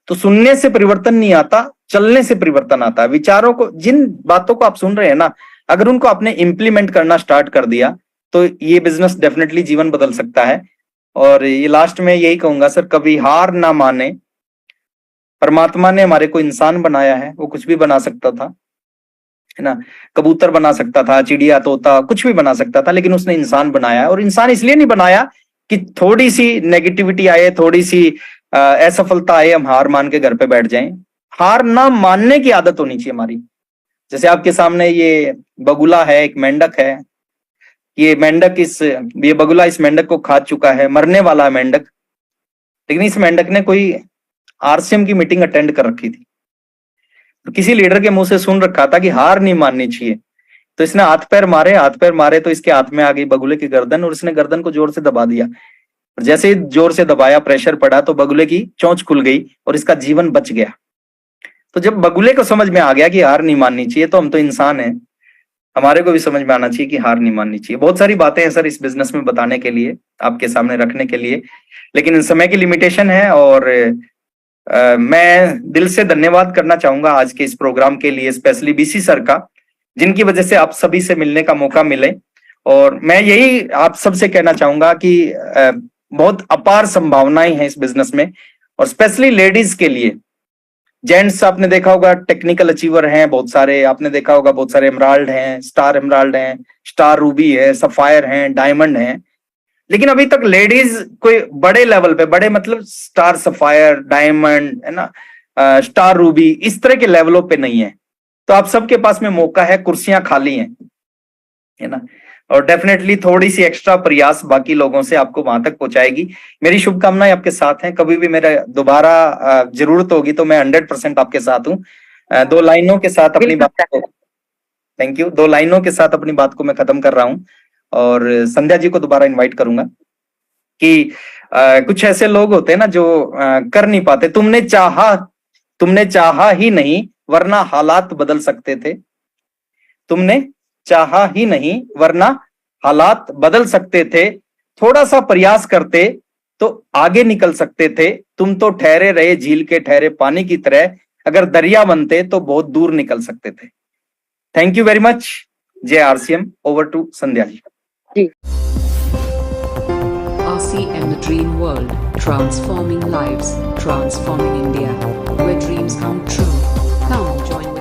तो सुनने से परिवर्तन नहीं आता, चलने से परिवर्तन आता है। विचारों को, जिन बातों को आप सुन रहे हैं ना, अगर उनको आपने इंप्लीमेंट करना स्टार्ट कर दिया, तो ये बिजनेस डेफिनेटली जीवन बदल सकता है। और ये लास्ट में यही कहूंगा सर, कभी हार ना माने। परमात्मा ने हमारे को इंसान बनाया है, वो कुछ भी बना सकता था, है ना। कबूतर बना सकता था, चिड़िया, तोता, कुछ भी बना सकता था, लेकिन उसने इंसान बनाया है। और इंसान इसलिए नहीं बनाया कि थोड़ी सी नेगेटिविटी आए, थोड़ी सी असफलता आए, हम हार मान के घर पे बैठ जाएं। हार ना मानने की आदत होनी चाहिए हमारी। जैसे आपके सामने ये बगुला है, एक मेंढक है। ये मेंढक ये बगुला इस मेंढक को खा चुका है, मरने वाला है मेंढक। लेकिन इस मेंढक ने कोई आरसीएम की मीटिंग अटेंड कर रखी थी, तो किसी लीडर के मुंह से सुन रखा था कि हार नहीं माननी चाहिए। तो इसने हाथ पैर मारे, तो इसके हाथ में आ गई बगुले की गर्दन, और इसने गर्दन को जोर से दबा दिया। और जैसे ही जोर से दबाया, प्रेशर पड़ा, तो बगुले की चोंच खुल गई और इसका जीवन बच गया। तो जब बगुले को समझ में आ गया कि हार नहीं माननी चाहिए, तो हम तो इंसान हैं, हमारे को भी समझ में आना चाहिए कि हार नहीं माननी चाहिए। बहुत सारी बातें हैं सर इस बिजनेस में बताने के लिए, आपके सामने रखने के लिए, लेकिन समय की लिमिटेशन है। और मैं दिल से धन्यवाद करना चाहूंगा आज के इस प्रोग्राम के लिए, स्पेशली बीसी सर का, जिनकी वजह से आप सभी से मिलने का मौका मिले। और मैं यही आप सबसे कहना चाहूंगा कि बहुत अपार संभावनाएं हैं इस बिजनेस में, और स्पेशली लेडीज के लिए। जेंट्स आपने देखा होगा टेक्निकल अचीवर हैं बहुत सारे, आपने देखा होगा बहुत सारे एमराल्ड हैं, स्टार एमराल्ड हैं, स्टार रूबी है, सफायर हैं, डायमंड हैं। लेकिन अभी तक लेडीज कोई बड़े लेवल पे, बड़े मतलब स्टार सफायर, डायमंड, है ना, स्टार रूबी, इस तरह के लेवलों पे नहीं है। तो आप सबके पास में मौका है, कुर्सियां खाली हैं, है ना। और डेफिनेटली थोड़ी सी एक्स्ट्रा प्रयास बाकी लोगों से आपको वहां तक पहुंचाएगी। मेरी शुभकामनाएं आपके साथ हैं। कभी भी मेरा दोबारा जरूरत होगी तो मैं 100% आपके साथ हूँ। 2 लाइनों के साथ अपनी बात को, थैंक यू, 2 लाइनों के साथ अपनी बात को मैं खत्म कर रहा हूँ। और संध्या जी को दोबारा इन्वाइट करूंगा कि कुछ ऐसे लोग होते हैं ना जो कर नहीं पाते। तुमने चाहा ही नहीं, वरना हालात बदल सकते थे। तुमने चाहा ही नहीं, वरना हालात बदल सकते थे। थोड़ा सा प्रयास करते तो आगे निकल सकते थे। तुम तो ठहरे रहे झील के ठहरे पानी की तरह, अगर दरिया बनते तो बहुत दूर निकल सकते थे। Thank you very much. जय RCM. Over to Sandhya ji.
RCM, the dream world, transforming lives, transforming India, where dreams come true. Come join